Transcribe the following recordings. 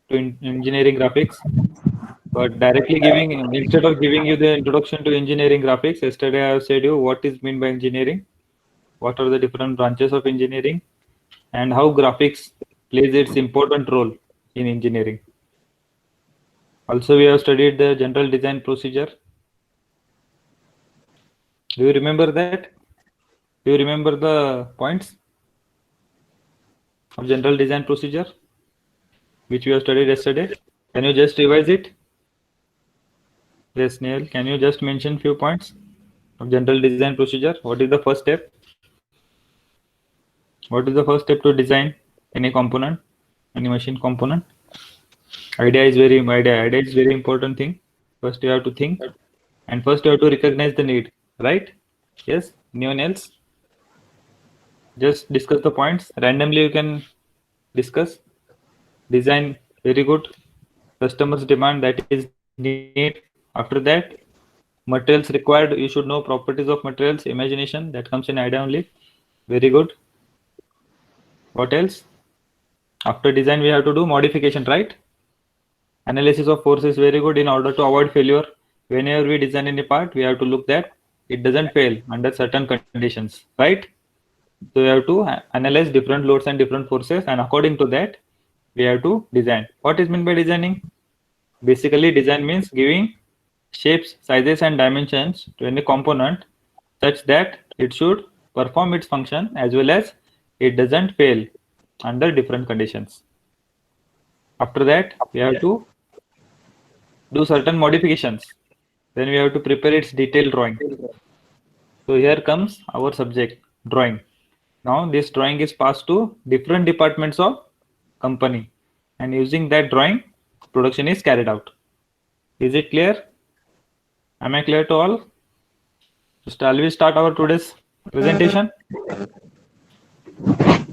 to engineering graphics. But directly giving, instead of giving you the introduction to engineering graphics, yesterday I have said you what is meant by engineering, what are the different branches of engineering, and how graphics plays its important role in engineering. Also, we have studied the general design procedure. Do you remember that? Do you remember the points of general design procedure which we have studied yesterday? Can you just revise it? Yes, Neil, can you just mention few points of general design procedure? What is the first step? What is the first step to design any component, any machine component? Idea is very important thing. First you have to think, and first you have to recognize the need, right? Yes, anyone else? Just discuss the points. Randomly you can discuss. Design, very good. Customers demand, that is need. After that, materials required, you should know properties of materials, imagination, that comes in idea only. Very good. What else? After design we have to do modification, right? Analysis of force is very good in order to avoid failure. Whenever we design any part, we have to look that it doesn't fail under certain conditions, right? So we have to analyze different loads and different forces, and according to that, we have to design. What is meant by designing? Basically, design means giving shapes, sizes, and dimensions to any component such that it should perform its function as well as it doesn't fail under different conditions. After that, we have to do certain modifications. Then we have to prepare its detailed drawing. So here comes our subject, drawing. Now this drawing is passed to different departments of company, and using that drawing, production is carried out. Is it clear? Am I clear to all? So shall we start our today's presentation?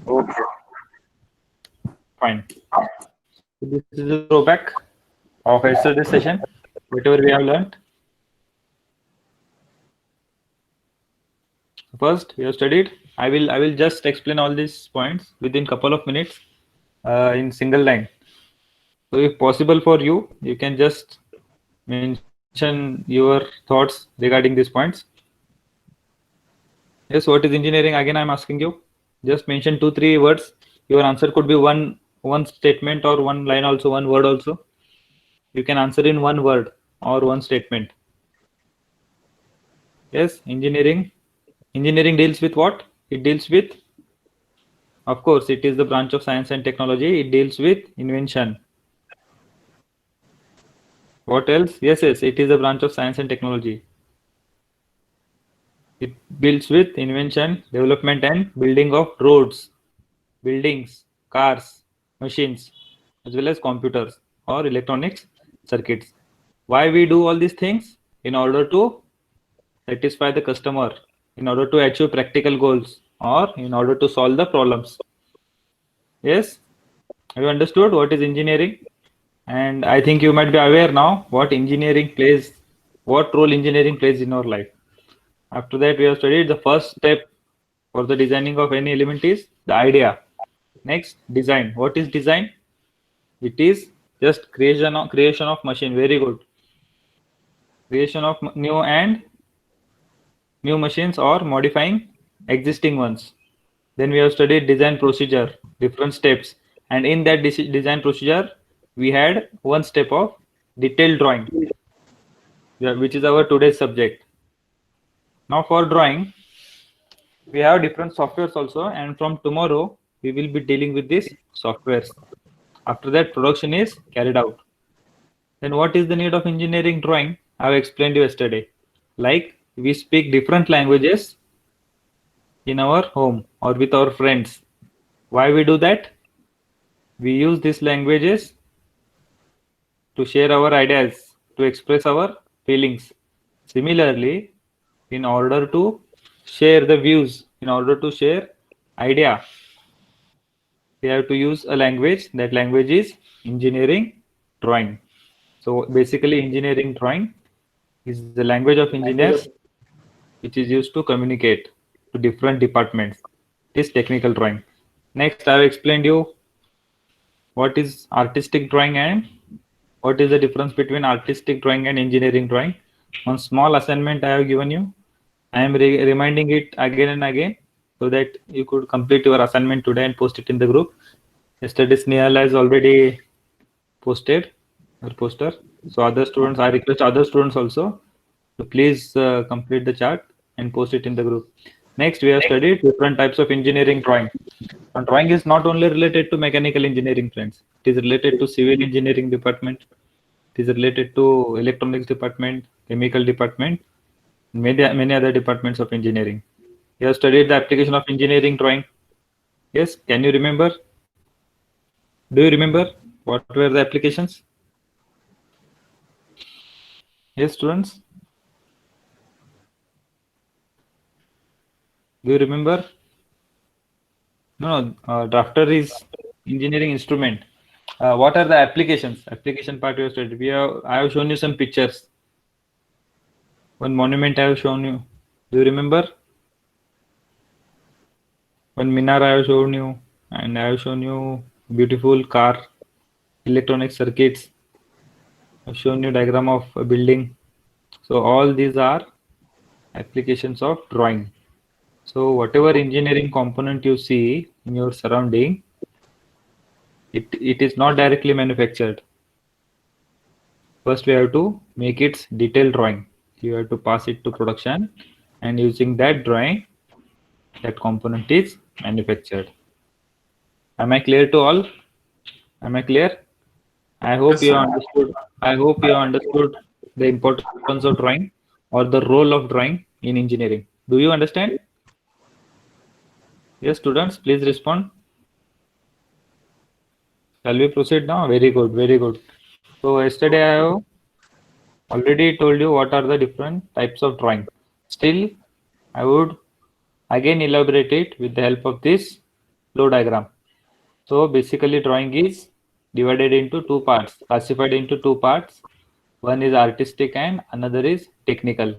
Okay. Fine. So this is a throwback of yesterday's session, whatever we have learned. First, we have studied. I will just explain all these points within couple of minutes in single line. So if possible for you, you can just mention your thoughts regarding these points. Yes, what is engineering? Again, I'm asking you. Just mention 2-3 words. Your answer could be one statement or one line also, one word also. You can answer in one word or one statement. Yes, engineering. Engineering deals with what? It deals with, of course, it is the branch of science and technology. It deals with invention. What else? Yes, it is a branch of science and technology. It deals with invention, development, and building of roads, buildings, cars, machines, as well as computers or electronics circuits. Why we do all these things? In order to satisfy the customer, in order to achieve practical goals, or in order to solve the problems. Yes, have you understood what is engineering? And I think you might be aware now what engineering plays, what role engineering plays in our life. After that, we have studied the first step for the designing of any element is the idea. Next, design. What is design? It is just creation of machine. Very good. Creation of new machines or modifying existing ones. Then we have studied design procedure, different steps, and in that design procedure, we had one step of detailed drawing, which is our today's subject. Now for drawing, we have different softwares also, and from tomorrow we will be dealing with these softwares. After that, production is carried out. Then what is the need of engineering drawing? I have explained you yesterday. Like we speak different languages in our home or with our friends. Why we do that? We use these languages to share our ideas, to express our feelings. Similarly, in order to share the views, in order to share idea, we have to use a language. That language is engineering drawing. So basically, engineering drawing is the language of engineers which is used to communicate to different departments. It is technical drawing. Next, I have explained you what is artistic drawing and what is the difference between artistic drawing and engineering drawing. One small assignment I have given you. I am reminding it again and again so that you could complete your assignment today and post it in the group. Yesterday, Snehal has already posted her poster. So other students, I request other students also to please complete the chart and post it in the group. Next, we have studied different types of engineering drawing. And drawing is not only related to mechanical engineering, friends. It is related to civil engineering department. It is related to electronics department, chemical department, many other departments of engineering. You have studied the application of engineering drawing. Yes, can you remember? Do you remember what were the applications? Yes, students. Do you remember? No, drafter is engineering instrument. What are the applications? Application part you have studied. I have shown you some pictures. One monument I have shown you. Do you remember? One minar I have shown you, and I have shown you beautiful car, electronic circuits. I've shown you diagram of a building. So all these are applications of drawing. So whatever engineering component you see in your surrounding, it is not directly manufactured. First, we have to make its detailed drawing. You have to pass it to production, and using that drawing, that component is manufactured. Am I clear to all? Am I clear? I hope Yes, you sir. understood. I hope you understood the importance of drawing or the role of drawing in engineering. Do you understand? Yes, students, please respond. Shall we proceed now? Very good, very good. So yesterday I have already told you what are the different types of drawing. Still, I would again elaborate it with the help of this flow diagram. So basically drawing is divided into two parts, classified into two parts. One is artistic and another is technical.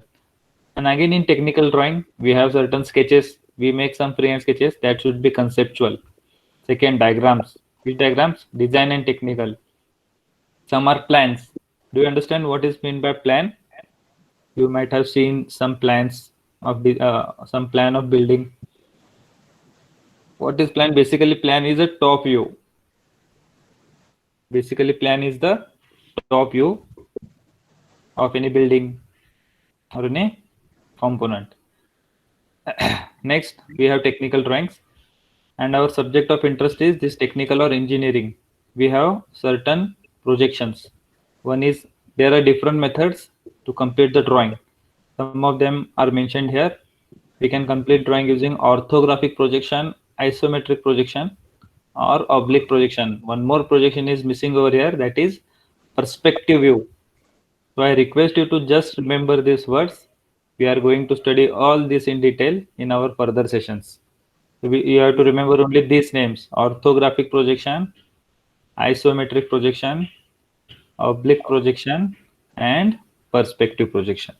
And again in technical drawing, we have certain sketches. We make some freehand sketches that should be conceptual. Second, diagrams. Which diagrams? Design and technical. Some are plans. Do you understand what is meant by plan? You might have seen some plans of the some plan of building. What is plan? Basically, plan is a top view. Basically, plan is the top view of any building or any component. Next, we have technical drawings, and our subject of interest is this technical or engineering. We have certain projections. One is there are different methods to complete the drawing. Some of them are mentioned here. We can complete drawing using orthographic projection, isometric projection, or oblique projection. One more projection is missing over here, that is perspective view. So I request you to just remember these words. We are going to study all this in detail in our further sessions. You have to remember only these names: orthographic projection, isometric projection, oblique projection, and perspective projection.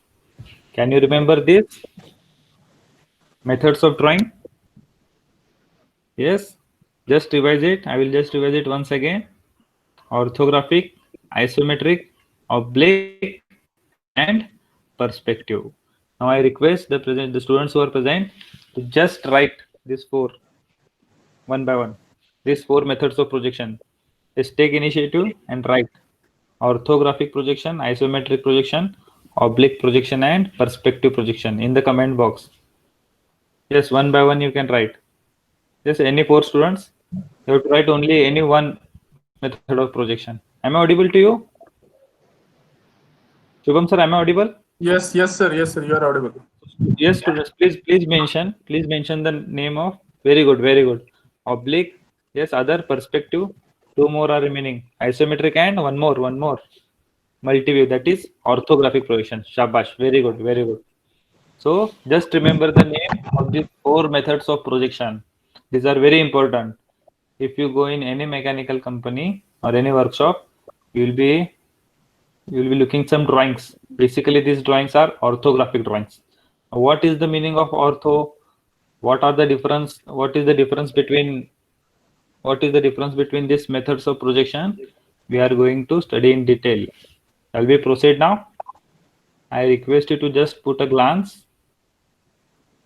Can you remember these methods of drawing? Yes, just revise it. I will just revise it once again. Orthographic, isometric, oblique, and perspective. Now I request the students who are present to just write these four one by one. These four methods of projection. Just take initiative and write orthographic projection, isometric projection, oblique projection, and perspective projection in the comment box. Yes, one by one you can write. Yes, any four students, you have to write only any one method of projection. Am I audible to you? Shubham sir, am I audible? Yes, yes, sir. Yes, sir. You are audible. Yes, students, please mention the name of. Very good, very good. Oblique. Yes, other perspective. Two more are remaining. Isometric and one more. Multi-view, that is orthographic projection. Shabash, very good, very good. So just remember the name of these four methods of projection. These are very important. If you go in any mechanical company or any workshop, you will be looking some drawings. Basically, these drawings are orthographic drawings. What is the meaning of ortho? What is the difference between what is the difference between these methods of projection, we are going to study in detail. Shall we proceed now? I request you to just put a glance.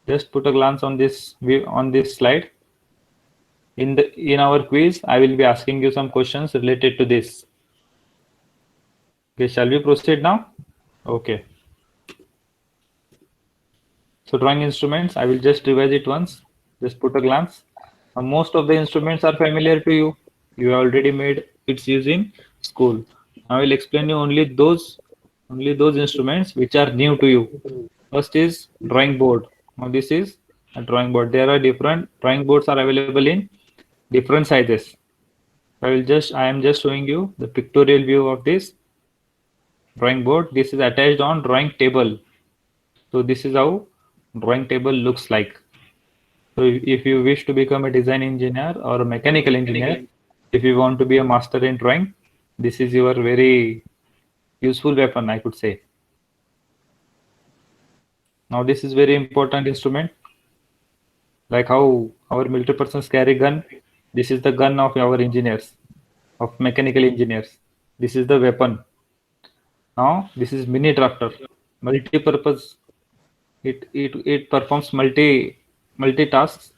Just put a glance on this view, on this slide. In our quiz, I will be asking you some questions related to this. Okay, shall we proceed now? Okay. So drawing instruments, I will just revise it once. Just put a glance. Most of the instruments are familiar to you. You already made its use in school. I will explain you only those instruments which are new to you. First is drawing board. Now this is a drawing board. There are different drawing boards are available in different sizes. I am just showing you the pictorial view of this drawing board. This is attached on drawing table. So this is how drawing table looks like. So if you wish to become a design engineer or a mechanical engineer, if you want to be a master in drawing, this is your very useful weapon, I could say. Now this is very important instrument. Like how our military persons carry gun, this is the gun of our engineers, of mechanical engineers. This is the weapon. Now this is mini drafter, multi-purpose. It performs multi tasks.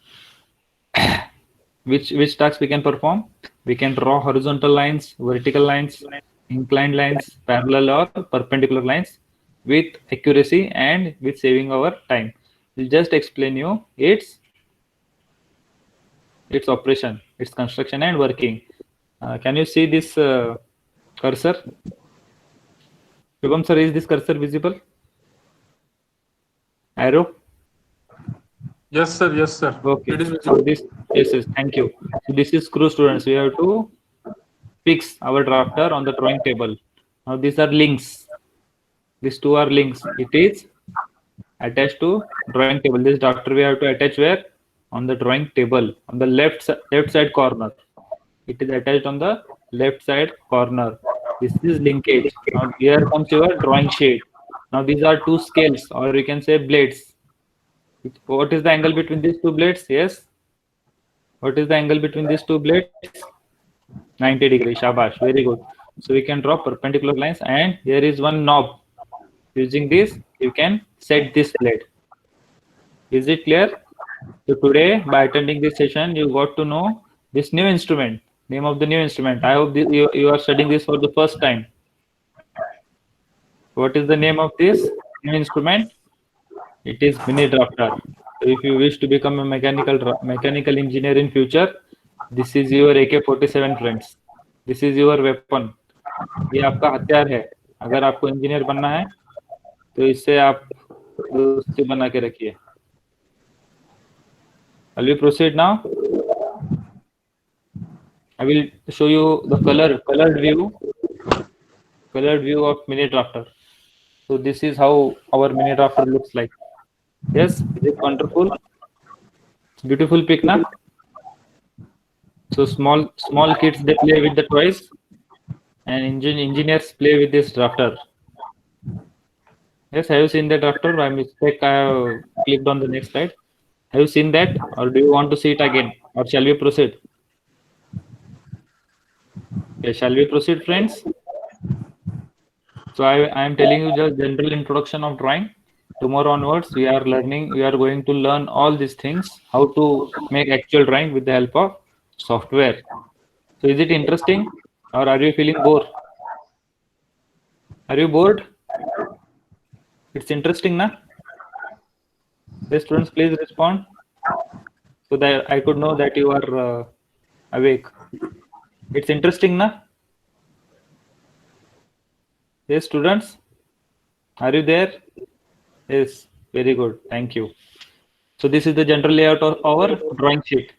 Which tasks we can perform? We can draw horizontal lines, vertical lines, inclined lines, parallel or perpendicular lines with accuracy and with saving our time. We'll just explain you its operation, its construction and working. Can you see this cursor? Shubham sir, is this cursor visible? Arrow? Yes, sir. Yes, sir. Okay. It is So visible. this, yes, thank you. So this is screw, students. We have to fix our drafter on the drawing table. Now these are links. These two are links. It is attached to drawing table. This drafter we have to attach where? On the drawing table, on the left side corner. It is attached on the left side corner. This is linkage. Now here comes your drawing sheet. Now these are two scales, or you can say blades. What is the angle between these two blades? Yes. What is the angle between these two blades? 90 degrees. Shabash. Very good. So we can draw perpendicular lines, and here is one knob. Using this, you can set this blade. Is it clear? So today, by attending this session, you got to know this new instrument, name of the new instrument. I hope you are studying this for the first time. What is the name of this new instrument? It is mini drafter. So if you wish to become a mechanical engineer in future, this is your AK-47 friends. This is your weapon. ये आपका हथियार है. अगर आपको engineer बनना है, तो इससे आप दोस्ती बना के रखिए. Shall we proceed now? I will show you the colored view of mini drafter. So this is how our mini drafter looks like. Yes, is it wonderful? Beautiful pic, na? So small kids, they play with the toys, and engineers play with this drafter. Yes, have you seen the drafter? By mistake, I have clicked on the next slide. Have you seen that, or do you want to see it again, or shall we proceed? Okay, shall we proceed, friends? So I am telling you just general introduction of drawing. Tomorrow onwards, we are going to learn all these things, how to make actual drawing with the help of software. So is it interesting, or are you feeling bored? Are you bored? It's interesting, na? The students, please respond so that I could know that you are awake. It's interesting, na? Yes, students, are you there? Yes, very good. Thank you. So this is the general layout of our drawing sheet.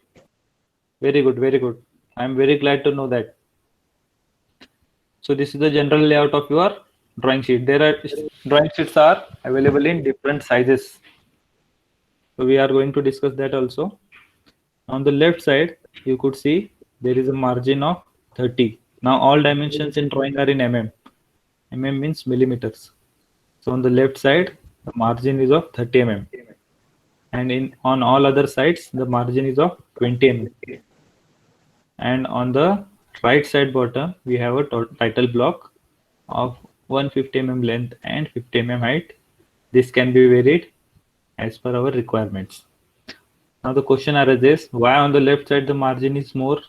Very good, very good. I am very glad to know that. So this is the general layout of your drawing sheet. There are drawing sheets are available in different sizes. So we are going to discuss that also. On the left side, you could see there is a margin of 30. Now all dimensions in drawing are in mm. Mm means millimeters. So on the left side, the margin is of 30 mm. And on all other sides, the margin is of 20 mm. and on the right side bottom we have a title block of 150 mm length and 50 mm height. This can be varied as per our requirements. Now the question arises, why on the left side the margin is more?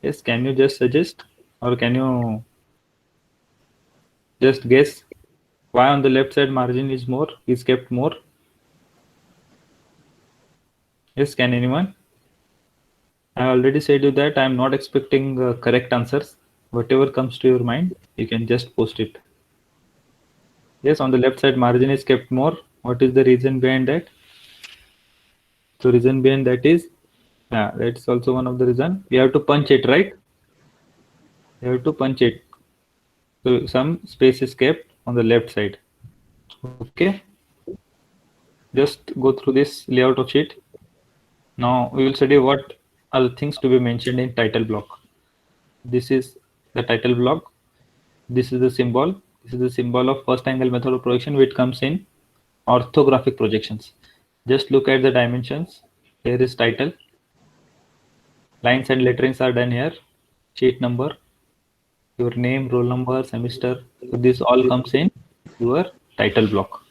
Yes, can you just suggest, or can you just guess why on the left side margin is kept more? Yes, can anyone? I already said you that I am not expecting correct answers. Whatever comes to your mind, you can just post it. Yes, on the left side margin is kept more. What is the reason behind that? So reason behind that is, yeah, that's also one of the reason. We have to punch it, right? You have to punch it. So some space is kept on the left side. Okay. Just go through this layout of sheet. Now we will study what are the things to be mentioned in title block. This is the title block. This is the symbol. This is the symbol of first angle method of projection which comes in orthographic projections. Just look at the dimensions. Here is title. Lines and letterings are done here. Sheet number, your name, roll number, semester. So this all comes in your title block.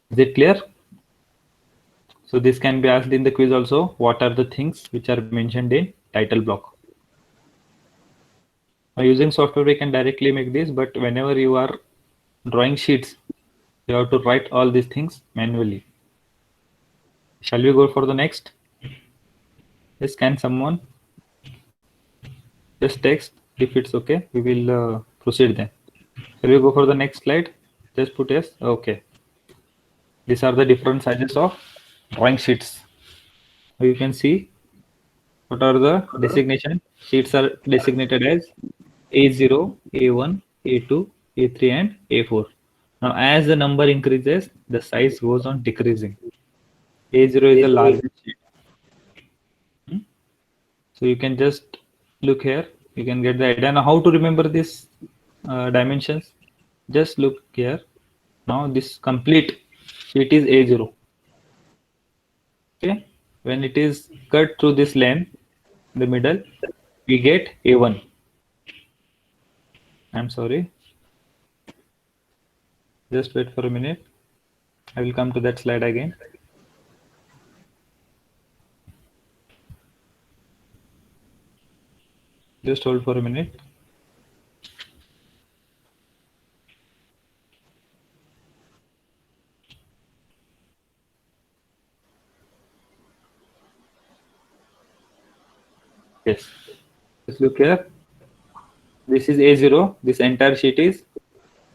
Is it clear? So this can be asked in the quiz also. What are the things which are mentioned in title block? By using software, we can directly make this, but whenever you are drawing sheets, you have to write all these things manually. Shall we go for the next? Yes, can someone just text if it's okay? We will proceed then. Shall we go for the next slide? Just put yes. Okay. These are the different sizes of drawing sheets. You can see what are the designation. Sheets are designated as A0, A1, A2, A3 and A4. Now as the number increases, the size goes on decreasing. A0 is the largest sheet. So you can just look here, you can get the idea. Now how to remember this dimensions? Just look here. Now this complete sheet is A0. Okay, when it is cut through this length, the middle, we get A1. I'm sorry. Just wait for a minute. I will come to that slide again. Just hold for a minute. Yes. Just look here. This is A0. This entire sheet is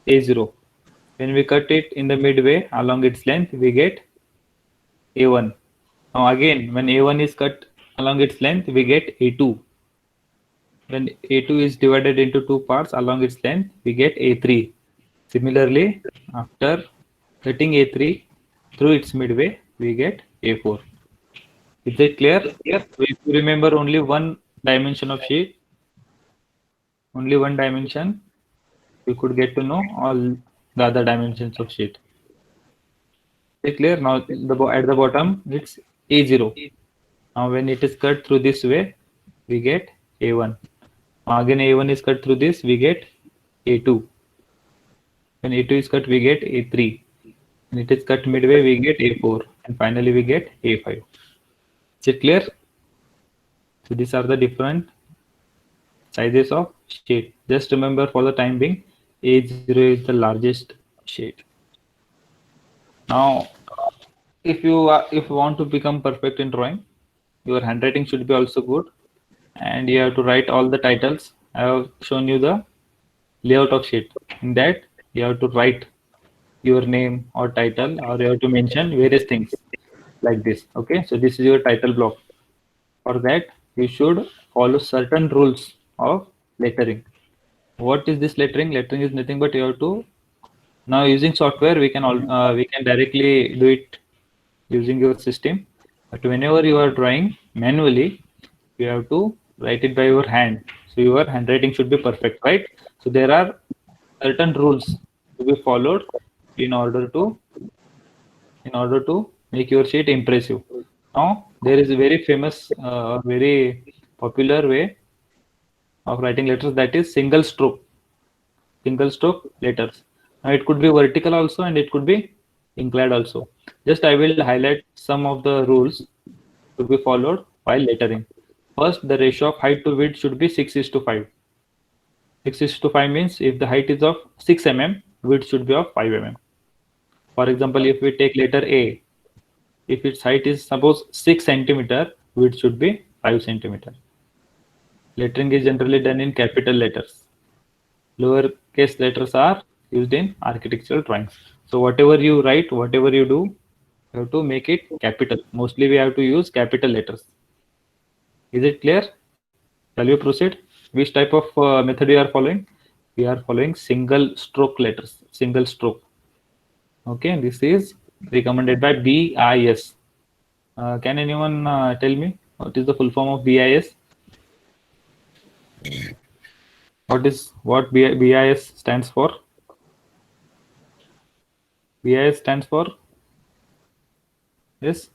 A0. When we cut it in the midway along its length, we get A1. Now again, when A1 is cut along its length, we get A2. When A2 is divided into two parts along its length, we get A3. Similarly, after cutting A3 through its midway, we get A4. Is it clear? Yes. If you remember only one dimension of sheet, only one dimension, you could get to know all the other dimensions of sheet. Is it clear? Now at the bottom, it's A0. Now when it is cut through this way, we get A1. Now again A1 is cut through this, we get A2. When A2 is cut, we get A3. When it is cut midway, we get A4. And finally we get A5. Is it clear? So these are the different sizes of sheet. Just remember for the time being, A0 is the largest sheet. Now, if you want to become perfect in drawing, your handwriting should be also good, and you have to write all the titles. I have shown you the layout of sheet. In that, you have to write your name or title, or you have to mention various things like this. Okay, so this is your title block. For that, you should follow certain rules of lettering. What is this lettering? Lettering is nothing but you have to, now using software we can directly do it using your system. But whenever you are drawing manually, you have to write it by your hand. So your handwriting should be perfect, right? So there are certain rules to be followed in order to make your sheet impressive. Now there is a very famous, very popular way of writing letters, that is single stroke letters. Now it could be vertical also and it could be inclined also. Just I will highlight some of the rules to be followed while lettering. First, the ratio of height to width should be 6:5. 6:5 means if the height is of 6 mm, width should be of 5 mm. For example, if we take letter A, if its height is suppose 6 centimeter, width should be 5 centimeter. Lettering is generally done in capital letters. Lowercase letters are used in architectural drawings. So whatever you write, whatever you do, you have to make it capital. Mostly we have to use capital letters. Is it clear? Shall we proceed? Which type of method we are following? We are following single stroke letters. Single stroke. Okay, this is recommended by BIS. Can anyone tell me what is the full form of BIS? What BIS stands for? BIS stands for? Yes.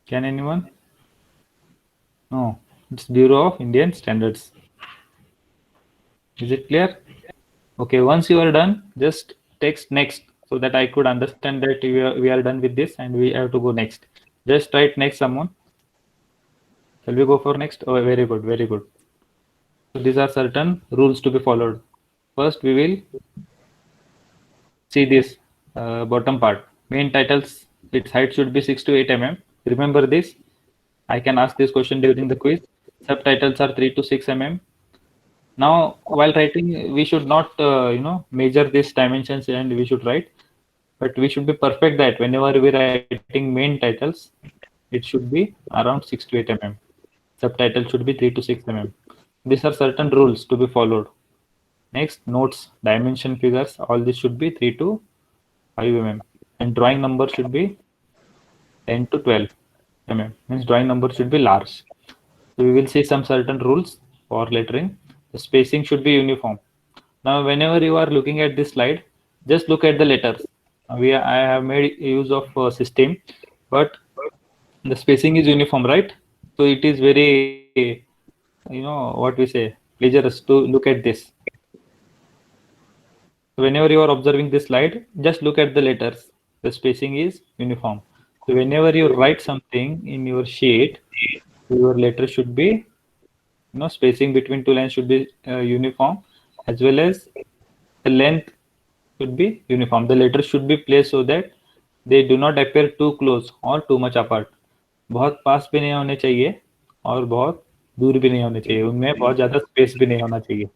Can anyone? No, it's Bureau of Indian Standards. Is it clear? Okay, once you are done, just text next so that I could understand that we are done with this and we have to go next. Just write next someone. Shall we go for next? Oh, very good, very good. So these are certain rules to be followed. First, we will see this bottom part. Main titles, its height should be 6 to 8 mm. Remember this. I can ask this question during the quiz. Subtitles are 3 to 6 mm. Now, while writing, we should not, measure these dimensions and we should write, but we should be perfect that whenever we're writing main titles, it should be around 6 to 8 mm. Subtitle should be 3 to 6 mm. These are certain rules to be followed. Next, notes, dimension figures, all this should be 3 to 5 mm. And drawing number should be 10 to 12 mm. Means drawing number should be large. So we will see some certain rules for lettering. The spacing should be uniform. Now, whenever you are looking at this slide, just look at the letters. I have made use of system, but the spacing is uniform, right? So it is very, what we say, pleasurous to look at this. Whenever you are observing this slide, just look at the letters. The spacing is uniform. So whenever you write something in your sheet, your letter should be, spacing between two lines should be uniform, as well as the length should be uniform. The letters should be placed so that they do not appear too close or too much apart. बहुत पास भी नहीं होने चाहिए और बहुत दूर भी नहीं होने चाहिए. उनमें बहुत ज़्यादा स्पेस भी नहीं होना चाहिए.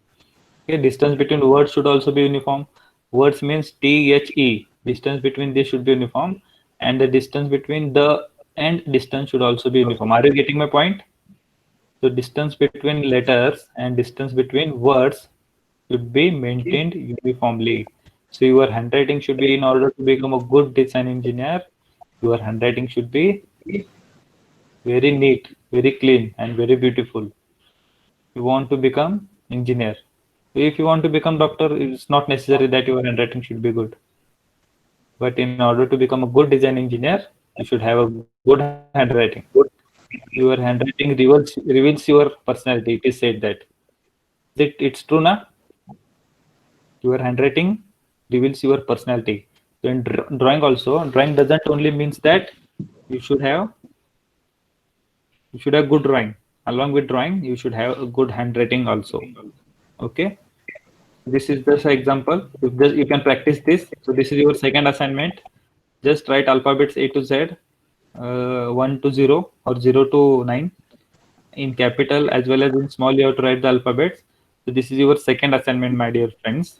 Okay, distance between words should also be uniform. Words means THE. Distance between these should be uniform, and the distance between the and distance should also be uniform. Are you getting my point? So distance between letters and distance between words should be maintained uniformly. So your handwriting should be, in order to become a good design engineer, your handwriting should be very neat, very clean, and very beautiful. You want to become engineer. If you want to become doctor, it's not necessary that your handwriting should be good. But in order to become a good design engineer, you should have a good handwriting. Your handwriting reveals your personality. It is said that. It's true, na? Your handwriting reveals your personality. So in drawing also, drawing doesn't only means that you should have good drawing. Along with drawing, you should have a good handwriting also. Okay. This is just an example. You can practice this. So this is your second assignment. Just write alphabets A to Z, 1 to 0 or 0 to 9 in capital as well as in small. You have to write the alphabets. So this is your second assignment, my dear friends.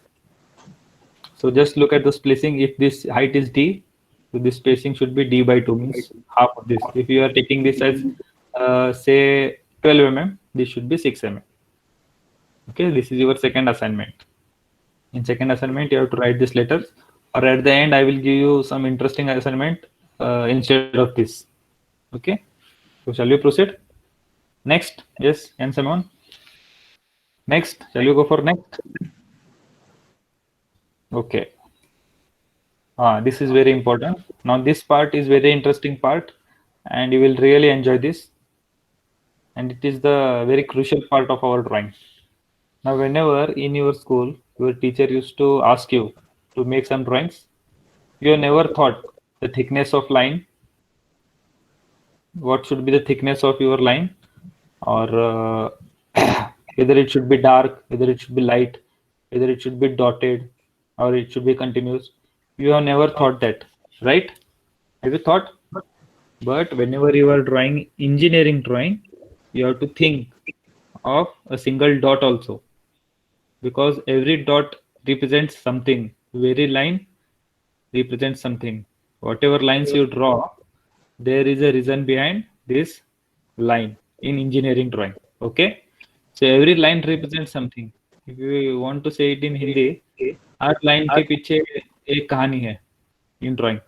So just look at the spacing. If this height is D, so this spacing should be D by 2, means half of this. If you are taking this as say 12 mm, this should be 6 mm. Okay, this is your second assignment. In second assignment, you have to write these letters, or at the end, I will give you some interesting assignment instead of this. Okay, so shall we proceed? Next, yes, and Simon. Next, shall we go for next? Okay. This is very important. Now, this part is very interesting part, and you will really enjoy this. and it is the very crucial part of our drawing. Now, whenever in your school your teacher used to ask you to make some drawings, you never thought the thickness of line, what should be the thickness of your line, or whether it should be dark, whether it should be light, whether it should be dotted, or it should be continuous. You have never thought that, right? Have you thought? But whenever you are drawing engineering drawing, you have to think of a single dot also, because every dot represents something. Every line represents something. Whatever lines you draw, there is a reason behind this line in engineering drawing. Okay, so every line represents something. If you want to say it in Hindi, her line के पीछे एक कहानी है in drawing.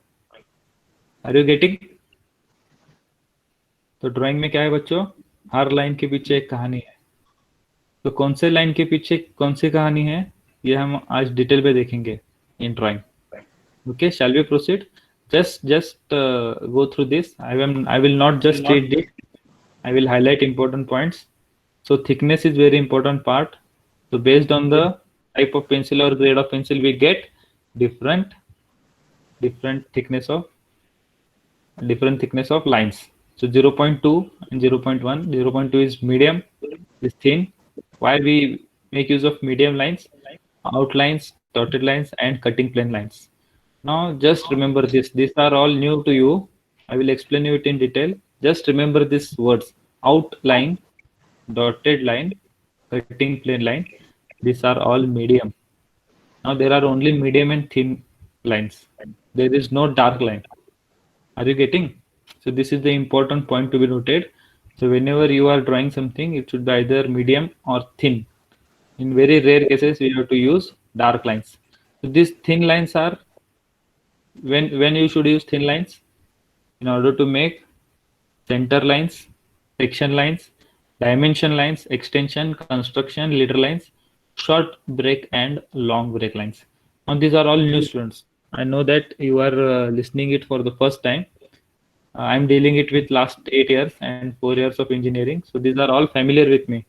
Are you getting? तो drawing में क्या है बच्चों? हर लाइन के पीछे एक कहानी है. तो कौन से लाइन के पीछे कौन सी कहानी है, ये हम आज डिटेल पे देखेंगे इन drawing. Okay, shall we proceed? Just go through this. I will not just read it. I will highlight important points. So thickness is very important part. So based on the type of pencil or grade of pencil, we get different thickness of lines. So 0.2 and 0.1. 0.2 is medium, is thin. Why we make use of medium lines, outlines, dotted lines, and cutting plane lines. Now just remember this. These are all new to you. I will explain you it in detail. Just remember these words: outline, dotted line, cutting plane line. These are all medium. Now there are only medium and thin lines. There is no dark line. Are you getting? So this is the important point to be noted. So whenever you are drawing something, it should be either medium or thin. In very rare cases, we have to use dark lines. So these thin lines are when you should use thin lines in order to make center lines, section lines, dimension lines, extension, construction, leader lines, short break and long break lines. Now these are all new students. I know that you are listening it for the first time. I'm dealing it with last 8 years and 4 years of engineering. So these are all familiar with me.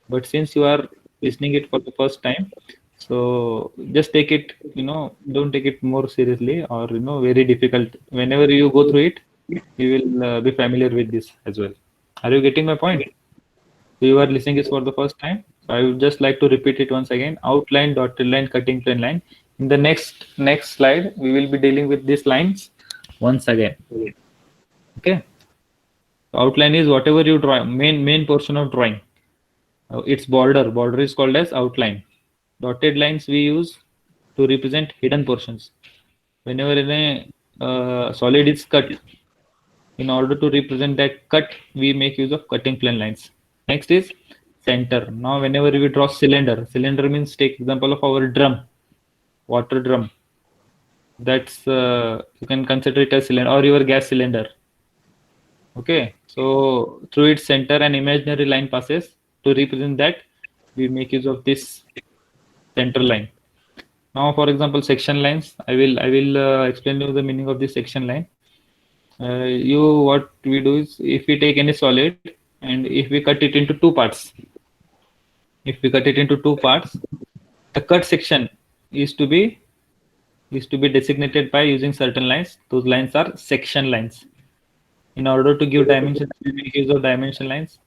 But since you are listening it for the first time, so just take it, don't take it more seriously or, very difficult. Whenever you go through it, you will be familiar with this as well. Are you getting my point? So you are listening it for the first time. So I would just like to repeat it once again: outline, dotted line, cutting plane line. In the next slide, we will be dealing with these lines once again. Okay. So outline is whatever you draw, main portion of drawing. Its border is called as outline. Dotted lines we use to represent hidden portions. Whenever a solid is cut, in order to represent that cut, we make use of cutting plane lines. Next is center. Now whenever we draw cylinder means, take example of our drum, water drum. That's you can consider it as cylinder or your gas cylinder. Okay, so through its center an imaginary line passes. To represent that, we make use of this center line. Now for example, section lines, I will explain you the meaning of this section line. What we do is, if we take any solid and if we cut it into two parts, the cut section is to be designated by using certain lines. Those lines are section lines. In order to give dimensions, we make use of dimension lines,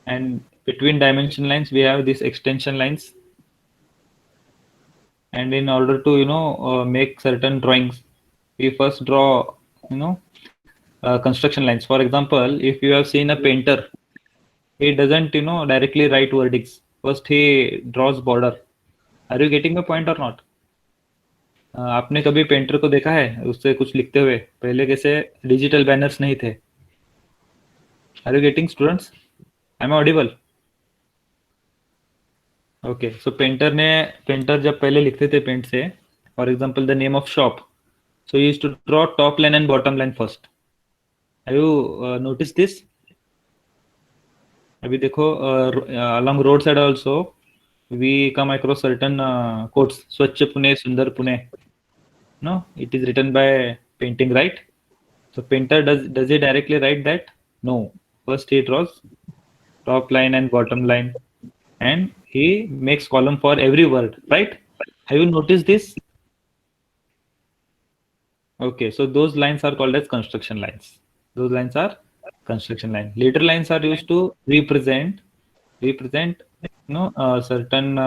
and between dimension lines we have these extension lines. And in order to make certain drawings, we first draw construction lines. For example, if you have seen a painter, he doesn't directly write verdicts. First he draws border. Are you getting my point or not? आपने कभी painter को देखा है उससे कुछ लिखते हुए? पहले कैसे डिजिटल बैनर्स नहीं थे. Are you getting, students? Am I audible? Okay, so painter जब पहले लिखते थे पेंट से, for example the name of shop, so used to draw top line and bottom line first. Have you notice this? अभी देखो, along road side also we come across certain quotes, स्वच्छ पुणे, सुंदर Pune. No, it is written by painting, right? So painter does he directly write that? No, first he draws top line and bottom line, and he makes column for every word, right? Have you noticed this? Okay, so those lines are called as construction lines. Those lines are construction line. Later lines are used to represent certain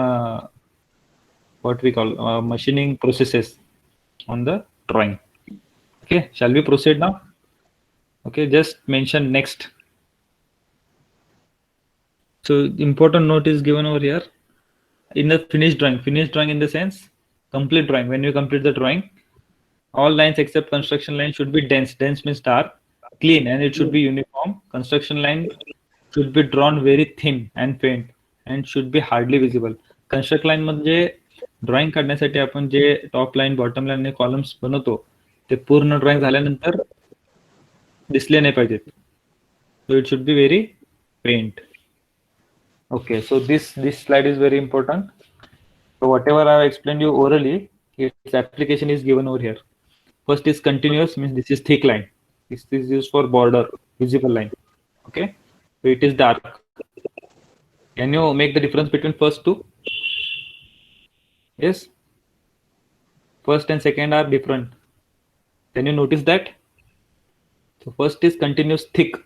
what we call machining processes on the drawing. Okay, shall we proceed now? Okay, just mention next. So important note is given over here in the finished drawing in the sense complete drawing. When you complete the drawing, all lines except construction line should be dense. Dense means dark, clean, and it should be uniform. Construction line should be drawn very thin and faint and should be hardly visible. Construct line म्हणजे drawing काढण्यासाठी आपण जे top line bottom line columns बनवतो ते पूर्ण drawing झाल्यानंतर दिसले नाही पाहिजेत. So it should be very faint. Okay, so this slide is very important. So whatever I have explained you orally, its application is given over here. First is continuous, means this is thick line. This is used for border, visible line. Okay, so it is dark. Can you make the difference between first two? Yes. First and second are different. Can you notice that? So first is continuous thick,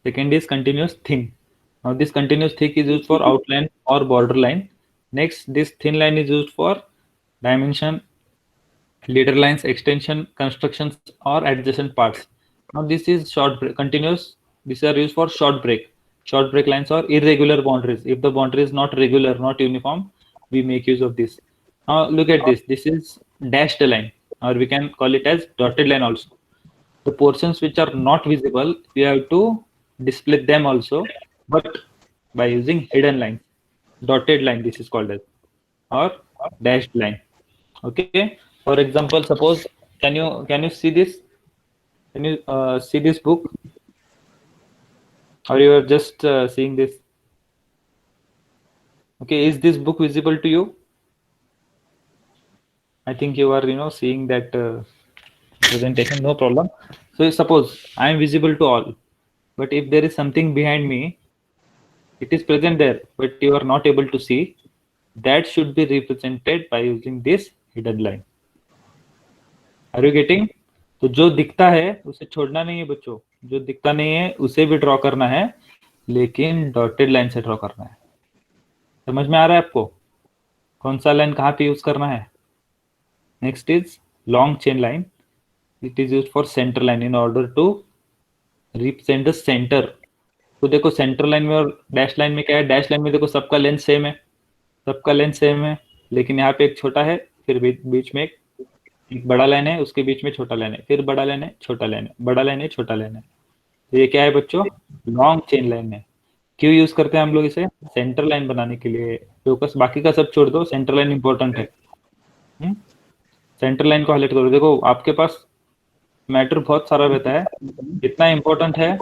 second is continuous thin. Now this continuous thick is used for outline or border line. Next, this thin line is used for dimension, leader lines, extension, constructions, or adjacent parts. Now this is continuous. These are used for short break. Short break lines or irregular boundaries. If the boundary is not regular, not uniform, we make use of this. Now look at this. This is dashed line, or we can call it as dotted line also. The portions which are not visible, we have to display them also, but by using hidden line. Dotted line, this is called as, or dashed line. Okay, for example, suppose can you see this? Can you see this book, or you are just seeing this? Okay, is this book visible to you? I think you are seeing that presentation, no problem. So suppose I am visible to all, but if there is something behind me, it is present there but you are not able to see, that should be represented by using this hidden line. Are you getting? तो जो दिखता है उसे छोड़ना नहीं है बच्चों, जो दिखता नहीं है उसे भी ड्रॉ करना है, लेकिन डॉटेड लाइन से ड्रॉ करना है. समझ में आ रहा है आपको कौन सा लाइन कहाँ पे यूज करना है? Next is long chain line. It is use for centre line in order to represent the centre. तो देखो सेंटर लाइन में और डैश लाइन में क्या है? डैश लाइन में देखो सबका लेंथ सेम है, सबका लेंथ सेम है, लेकिन यहाँ पे एक छोटा है, फिर बीच में एक बड़ा लाइन है, उसके बीच में छोटा लाइन है, फिर बड़ा लाइन है, छोटा लाइन है, बड़ा लाइन है, छोटा लाइन है. तो ये क्या है बच्चों? लॉन्ग चेन लाइन है. क्यों यूज करते हैं हम लोग इसे? सेंटर लाइन बनाने के लिए. फोकस बाकी का सब छोड़ दो, सेंटर लाइन इंपॉर्टेंट है. सेंटर लाइन को हाईलाइट करो. देखो आपके पास मैटर बहुत सारा रहता है, इतना इंपॉर्टेंट है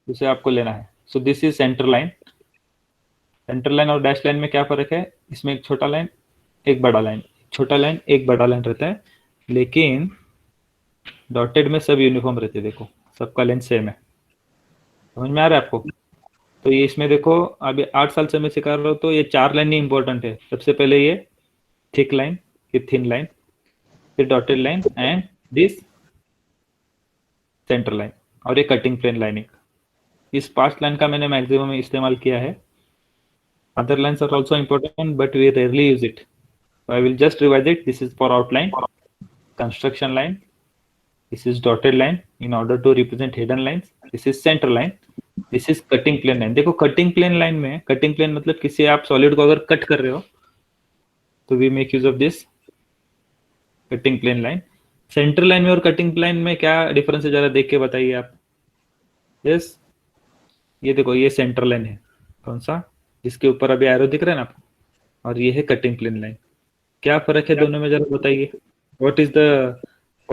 उसे आपको लेना है. So this is centre line. Centre line और डैश लाइन में क्या फर्क है? इसमें एक छोटा लाइन, एक बड़ा लाइन, छोटा लाइन, एक बड़ा लाइन रहता है, लेकिन डॉटेड में सब यूनिफॉर्म रहते हैं. देखो सबका लेंथ सेम है. समझ में आ रहा है आपको? तो ये इसमें देखो अभी 8 साल से मैं सिखा रहा हूँ, तो ये 4 लाइन ही इंपॉर्टेंट है. सबसे पहले ये थिक लाइन, फिर थिन लाइन, फिर dotted line and this centre line, और ये कटिंग प्लेन लाइनिंग. इस 5 लाइन का मैंने मैक्सिमम इस्तेमाल किया है. Other lines are also important but we rarely use it. I will just revise it. This is for outline, construction line, this is dotted line in order to represent hidden lines, this is center line, this is cutting plane line. देखो cutting plane line में, cutting plane मतलब किसी आप solid को अगर cut कर रहे हो तो we make use of this cutting plane line. Centre line में और कटिंग प्लेन में क्या डिफरेंस है जरा देख के बताइए आप. यस, ये देखो ये सेंटर लाइन है, कौन सा, इसके ऊपर अभी एरो दिख रहा है ना आपको, और ये है कटिंग प्लेन लाइन. क्या फर्क है दोनों में जरा बताइए. what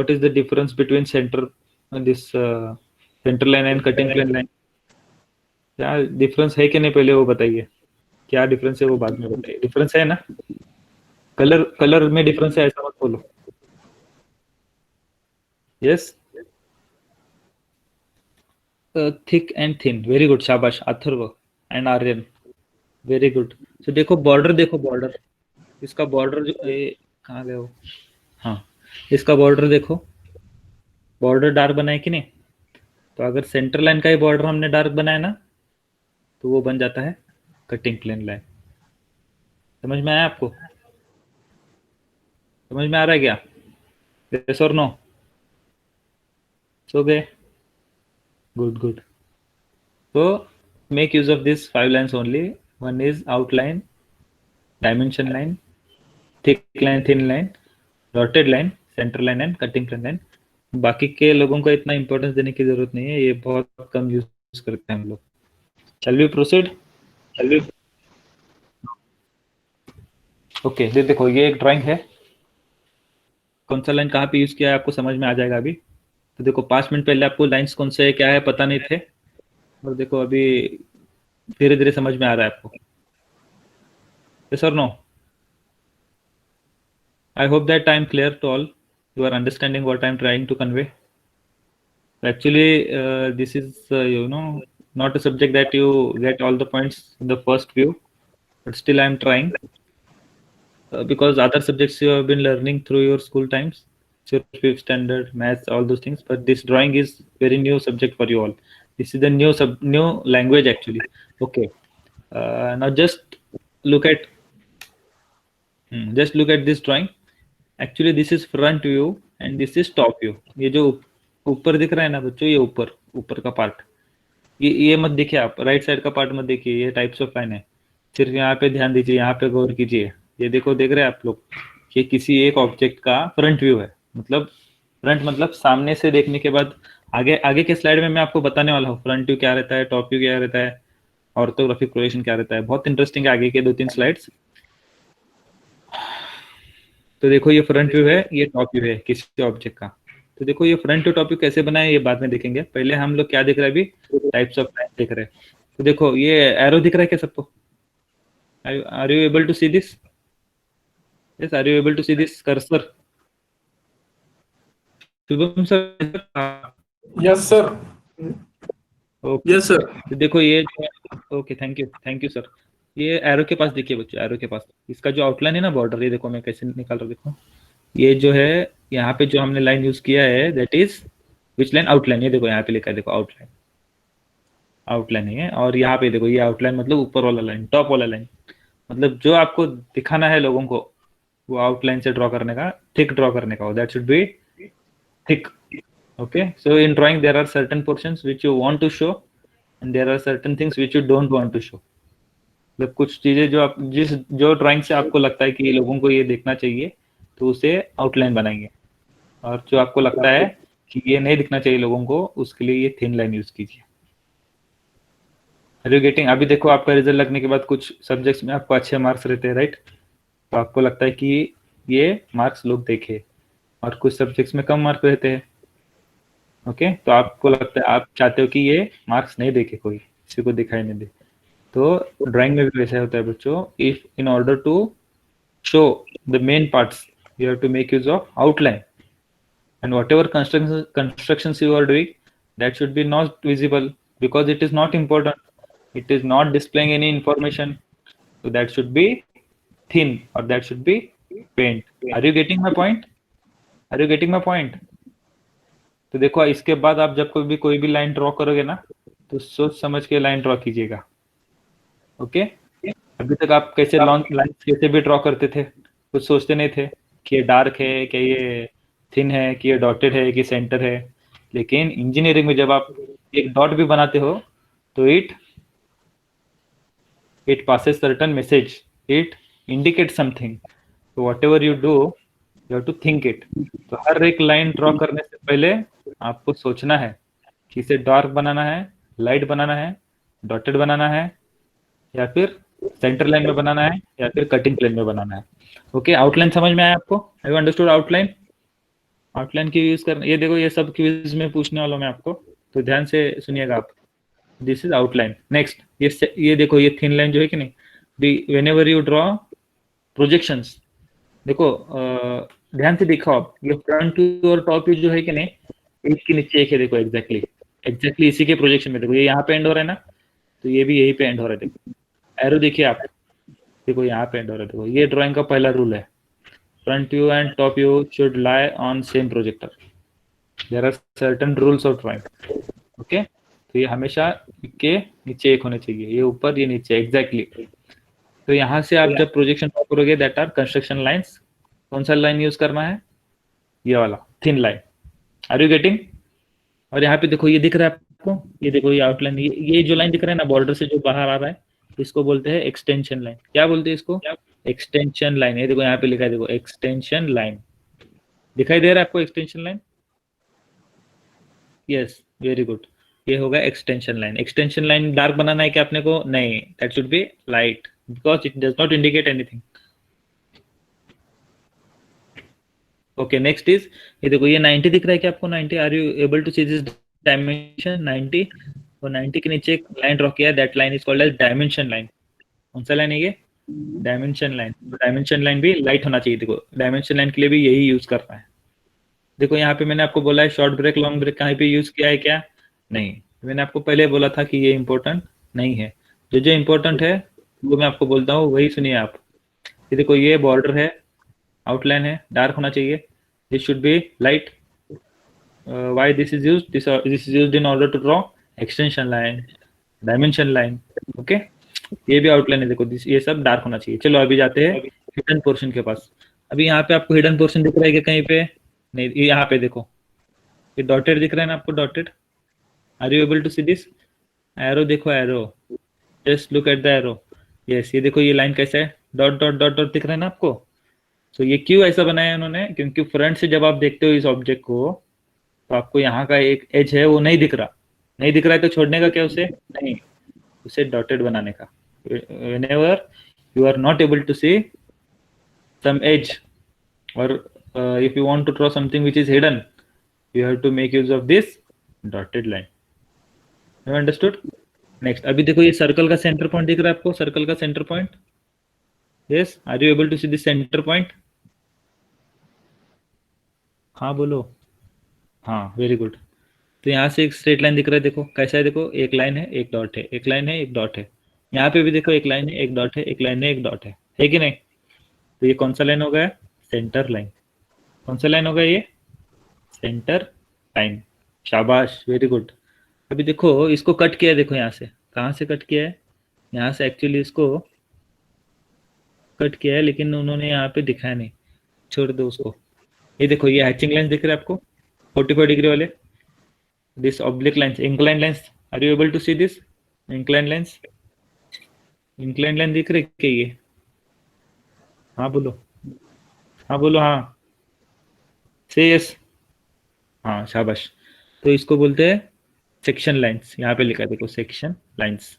is the difference between center and this center line and cutting plane line? क्या डिफरेंस है कि नहीं पहले वो बताइए. क्या डिफरेंस है वो बाद में बताइए. डिफरेंस है ना? कलर में डिफरेंस है ऐसा मत बोलो. Yes, thick and thin. Very good, शाबाश Atharva. And Aryan, very good. तो देखो बॉर्डर, देखो बॉर्डर, इसका बॉर्डर जो कहाँ गए हो, हाँ, इसका बॉर्डर देखो, बॉर्डर डार्क बनाए कि नहीं? तो अगर सेंटर लाइन का ही बॉर्डर हमने डार्क बनाया ना, तो वो बन जाता है कटिंग प्लेन लाइन। समझ में आया आपको? समझ में आ रहा है क्या? यस और नो? सो गए, गुड गुड। तो make use of these 5 lines only. One is outline, dimension line, thick line, thin line, dotted line, center line and cutting plane line. बाकी के लोगों को इतना इंपॉर्टेंस देने की जरूरत नहीं है, ये बहुत कम यूज करते हैं हम लोग। Shall we proceed? ओके, देखो ये एक ड्राइंग है, कौन सा लाइन कहाँ पे यूज किया है आपको समझ में आ जाएगा अभी। तो देखो 5 मिनट पहले आपको लाइंस कौन से है क्या है पता नहीं थे, और देखो अभी धीरे धीरे समझ में आ रहा है आपको। यस और no? I hope that I'm clear to all. You are understanding what I'm trying to convey. Actually, this is not a subject that you get all the points in the first view, but still I'm trying, because other subjects you have been learning through your school times, your fifth standard, maths, all those things. But this drawing is very new subject for you all. This is the new language actually. Okay. Now just look at this drawing. Actually this is front view and this is top view. ये जो ऊपर दिख रहा है ना बच्चों, ये ऊपर का पार्ट, ये मत देखिए आप, राइट साइड का पार्ट मत देखिए, ये टाइप्स ऑफ लाइन है। सिर्फ यहाँ पे ध्यान दीजिए, यहाँ पे गौर कीजिए। ये देखो, देख रहे हैं आप लोग, ये किसी एक ऑब्जेक्ट का फ्रंट व्यू है। मतलब फ्रंट मतलब सामने से देखने के बाद आगे आगे के स्लाइड में मैं आपको बताने वाला हूँ फ्रंट व्यू क्या रहता है, टॉप व्यू क्या रहता है, ऑर्थोग्राफिक प्रोजेक्शन क्या रहता है। बहुत इंटरेस्टिंग है आगे के 2-3 स्लाइड्स। तो देखो ये फ्रंट व्यू है, ये टॉप व्यू है किसी ऑब्जेक्ट का। तो देखो ये फ्रंट टू टॉप व्यू कैसे बनाए ये बाद में देखेंगे, पहले हम लोग क्या देख रहे हैं अभी, टाइप्स ऑफ लाइन देख रहे हैं। तो देखो ये एरो दिख रहा है क्या सबको? Are you able to see this? Yes, are you able to see this cursor? Shubham sir? Yes, sir. Okay. Yes, sir. तो देखो ये, ओके, थैंक यू सर। ये एरो के पास देखिए बच्चों, एरो के पास इसका जो आउटलाइन है ना बॉर्डर, ये देखो मैं कैसे निकाल रहा हूँ, देखो ये जो है यहाँ पे जो हमने लाइन यूज किया है that is which line, outline. ये देखो यहाँ पे लिखा है, देखो आउटलाइन, आउटलाइन है। और यहाँ पे देखो ये आउटलाइन मतलब ऊपर वाला लाइन, टॉप वाला लाइन। मतलब जो आपको दिखाना है लोगों को, वो आउटलाइन से ड्रॉ करने का, थिक ड्रॉ करने का, that should be thick. okay, so in drawing there are certain portions which you want to show and there are certain things which you don't want to show. मतलब कुछ चीजें जो आप जो ड्राइंग से आपको लगता है कि लोगों को ये देखना चाहिए, तो उसे आउटलाइन बनाएंगे। और जो आपको लगता है कि ये नहीं दिखना चाहिए लोगों को, उसके लिए ये थिन लाइन यूज कीजिए। Are you getting? अभी देखो आपका रिजल्ट लगने के बाद कुछ सब्जेक्ट्स में आपको अच्छे मार्क्स रहते हैं, राइट? तो आपको लगता है कि ये मार्क्स लोग देखे, और कुछ सब्जेक्ट्स में कम मार्क्स रहते हैं। ओके, तो आपको लगता है, आप चाहते हो कि ये मार्क्स नहीं देखे, कोई किसी को दिखाई नहीं दे। तो ड्राइंग में भी वैसा होता है बच्चों। If in order to show the main parts you have to make use of outline, and whatever constructions you are doing, that should be not visible because it is not important, it is not displaying any information, so that should be thin or that should be paint. Are you getting my point? Are you getting my point? तो देखो इसके बाद आप जब कोई भी line draw करोगे ना, तो सोच समझ के लाइन ड्रॉ कीजिएगा। ओके, अभी तक आप कैसे लाइन कैसे भी ड्रॉ करते थे, कुछ सोचते नहीं थे कि ये डार्क है, कि ये थिन है, कि ये डॉटेड है, कि सेंटर है। लेकिन इंजीनियरिंग में जब आप एक डॉट भी बनाते हो तो it passes certain message, it indicates something. So whatever you do, you have to think it. तो हर एक लाइन ड्रॉ करने से पहले आपको सोचना है कि इसे डार्क बनाना है, लाइट बनाना है, डॉटेड बनाना है, या फिर सेंटर लाइन में बनाना है, या फिर कटिंग प्लेन में बनाना है। ओके, आउटलाइन समझ में आया आपको? Have you understood outline? Outline की यूज करना, ये देखो ये सब क्विज में पूछने वाला हूं मैं आपको, तो ध्यान से सुनिएगा आप। This is outline. नेक्स्ट, ये देखो ये थिन लाइन जो है कि नहीं, व्हेनेवर यू ड्रॉ प्रोजेक्शंस, देखो ध्यान से देखो आप, ये फ्रंट व्यू और टॉप व्यू जो है कि नहीं, एक के नीचे एक है, देखो एग्जैक्टली इसी के प्रोजेक्शन में। देखो ये यहाँ पे एंड हो रहा है ना, तो ये भी यहीं पे एंड हो रहा है। देखो एरो देखिए आप, देखो यहाँ पे एंड हो रहा है। देखो ये ड्राइंग का पहला रूल है, front view and top view should lie on same projector. There are certain rules of drawing. Okay, तो ये हमेशा के नीचे एक होने चाहिए, ये ऊपर ये नीचे एग्जैक्टली। तो यहाँ से आप जब प्रोजेक्शन ड्रॉ करोगे दैट आर कंस्ट्रक्शन लाइंस, कौन सा लाइन यूज करना है, ये वाला thin line. Are you getting? और यहाँ पे देखो ये दिख रहा है आपको, ये देखो ये आउटलाइन, ये जो लाइन दिख रहा है ना बॉर्डर से जो बाहर आ रहा है, इसको बोलते हैं एक्सटेंशन लाइन। क्या बोलते हैं इसको? Extension line. ये देखो यहाँ पे लिखा है, देखो एक्सटेंशन लाइन, दिखाई दे रहा है आपको extension line? Yes, very good. ये होगा extension line. Extension line dark बनाना है क्या अपने को? नहीं, that should be light because it does not indicate anything. Okay, next is, ये देखो ये 90 दिख रहा है क्या आपको? 90, are you able to see this dimension 90? और 90 के नीचे एक लाइन ड्रॉ किया है, that line is called as dimension line. कौन सा लाइन है ये? Dimension line. डायमेंशन लाइन भी लाइट होना चाहिए। देखो डायमेंशन लाइन के लिए भी यही यूज करना है। देखो यहाँ पे मैंने आपको बोला है शॉर्ट ब्रेक लॉन्ग ब्रेक कहीं पे यूज किया है क्या? नहीं, मैंने आपको पहले बोला था कि ये इंपॉर्टेंट नहीं है। जो जो इंपॉर्टेंट है वो मैं आपको बोलता हूँ, वही सुनिए आप। ये देखो ये बॉर्डर है, आउटलाइन है, डार्क होना चाहिए, this should be light. Why this is used? This is used in order to draw extension line, dimension line. Okay, ये भी आउटलाइन है, देखो ये सब डार्क होना चाहिए। चलो अभी जाते हैं हिडन पोर्शन के पास। अभी यहाँ पे आपको हिडन पोर्शन दिख रहा है क्या कहीं पे? नहीं, ये यहाँ पे देखो, ये डॉटेड दिख रहा है ना आपको, dotted. Are you able to see this? Arrow देखो, arrow, just look at the arrow. Yes, ये देखो ये लाइन कैसा है, डॉट डॉट डॉट डॉट दिख रहा है ना आपको? तो ये क्यों ऐसा बनाया है उन्होंने? क्योंकि फ्रंट से जब आप देखते हो इस ऑब्जेक्ट को, तो आपको यहाँ का एक एज है वो नहीं दिख रहा। नहीं दिख रहा है तो छोड़ने का क्या उसे? नहीं, उसे डॉटेड बनाने का। whenever you are not able to see some edge, or if you want to draw something which is hidden, you have to make use of this dotted line. You understood? Next, अभी देखो ये circle का centre point दिख रहा है आपको, circle का centre point. Yes, are you able to see this centre point? हाँ बोलो। हाँ, वेरी गुड। तो यहाँ से एक स्ट्रेट लाइन दिख रहा है, देखो कैसा है, देखो एक लाइन है एक डॉट है, एक लाइन है एक डॉट है। यहाँ पे भी देखो एक लाइन है एक डॉट है, एक लाइन है एक डॉट है कि नहीं? तो ये कौन सा लाइन हो गया? Centre line. कौन सा लाइन होगा ये? Centre line. शाबाश, वेरी गुड। अभी देखो इसको कट किया है, देखो यहाँ से, कहाँ से कट किया है? यहाँ से एक्चुअली इसको कट किया है, लेकिन उन्होंने यहाँ पे दिखाया नहीं, छोड़ दो उसको। ये देखो ये हैचिंग लाइन दिख रहा है आपको, 45 डिग्री वाले, this oblique lines, incline lines. Are you able to see this incline lines? Incline line दिख रही है क्या ये? हाँ बोलो, हाँ बोलो, हाँ से यस, हाँ शाबाश। तो इसको बोलते हैं सेक्शन लाइंस। यहाँ पे लिखा है देखो, section lines,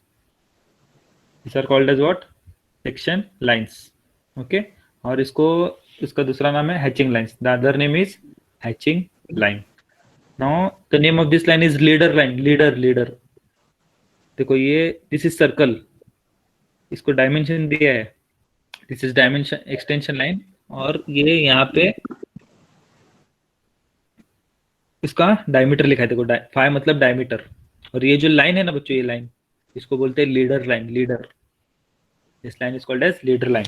this are called as what? Section lines. Okay, और इसको, इसका दूसरा नाम है hatching lines. The other name is hatching line. Now the name of this line is leader line. Leader, leader. देखो ये, दिस इज सर्कल, इसको dimension दिया है, this is dimension extension line. और ये यहाँ पे इसका डायमीटर लिखा है, देखो फाई मतलब डायमीटर। और ये जो लाइन है ना बच्चों, ये लाइन, इसको बोलते हैं leader line. Leader, this line is called as leader line.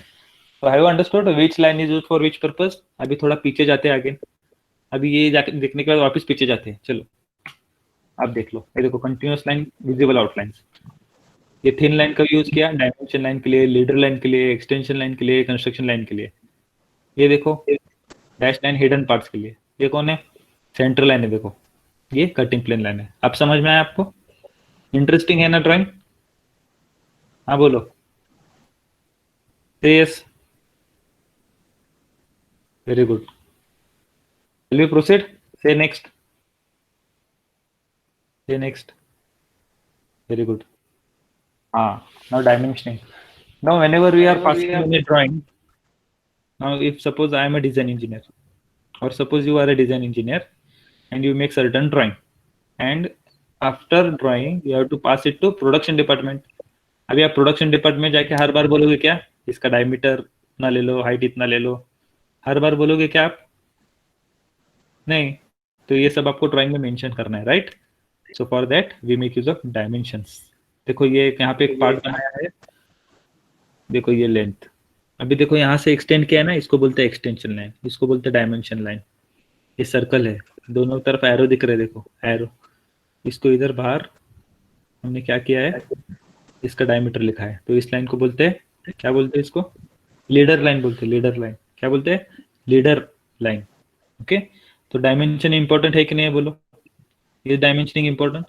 तो have you understood which line is used for which purpose? अभी थोड़ा पीछे जाते हैं आगे। अभी ये जाके देखने के बाद वापस पीछे जाते हैं। चलो आप देख लो, ये देखो कंटिन्यूअस लाइन, विजिबल आउटलाइंस। ये थिन लाइन का यूज किया डायमेंशन लाइन के लिए, लीडर लाइन के लिए, एक्सटेंशन लाइन के लिए, कंस्ट्रक्शन लाइन के लिए। ये देखो डैश लाइन हिडन पार्ट्स के लिए। ये कौन है? सेंटर लाइन है, देखो ये कटिंग प्लेन लाइन है। अब समझ में आया आपको? इंटरेस्टिंग है ना ड्राइंग? हाँ बोलो, yes, very good. Will you proceed? से नेक्स्ट, से नेक्स्ट, वेरी गुड। हाँ, now dimensioning. Now whenever we are passing in a drawing, now if suppose I am a design engineer, or suppose you are a design engineer and you make certain drawing, and after drawing you have to pass it to production department. अभी आप production department में जाके हर बार बोलोगे क्या, इसका diameter इतना ले लो, height इतना ले लो, हर बार बोलोगे क्या आप? नहीं। तो ये सब आपको ड्राइंग में मेंशन करना है, right? So for that we make use of dimensions. देखो ये यहाँ पे एक पार्ट बनाया है, देखो ये लेंथ। अभी देखो यहाँ से एक्सटेंड किया है ना, इसको बोलते हैं एक्सटेंशन लाइन, इसको बोलते हैं डायमेंशन लाइन। ये सर्कल है, दोनों तरफ एरो दिख रहे हैं, देखो एरो। इसको इधर बाहर हमने क्या किया है, इसका डायमीटर लिखा है, तो इस लाइन को बोलते हैं, क्या बोलते हैं इसको, लीडर लाइन बोलते हैं, लीडर लाइन। क्या बोलते हैं, लीडर लाइन। ओके, तो डायमेंशन इंपॉर्टेंट है कि नहीं है, बोलो। ये डायमेंशनिंग इंपॉर्टेंट,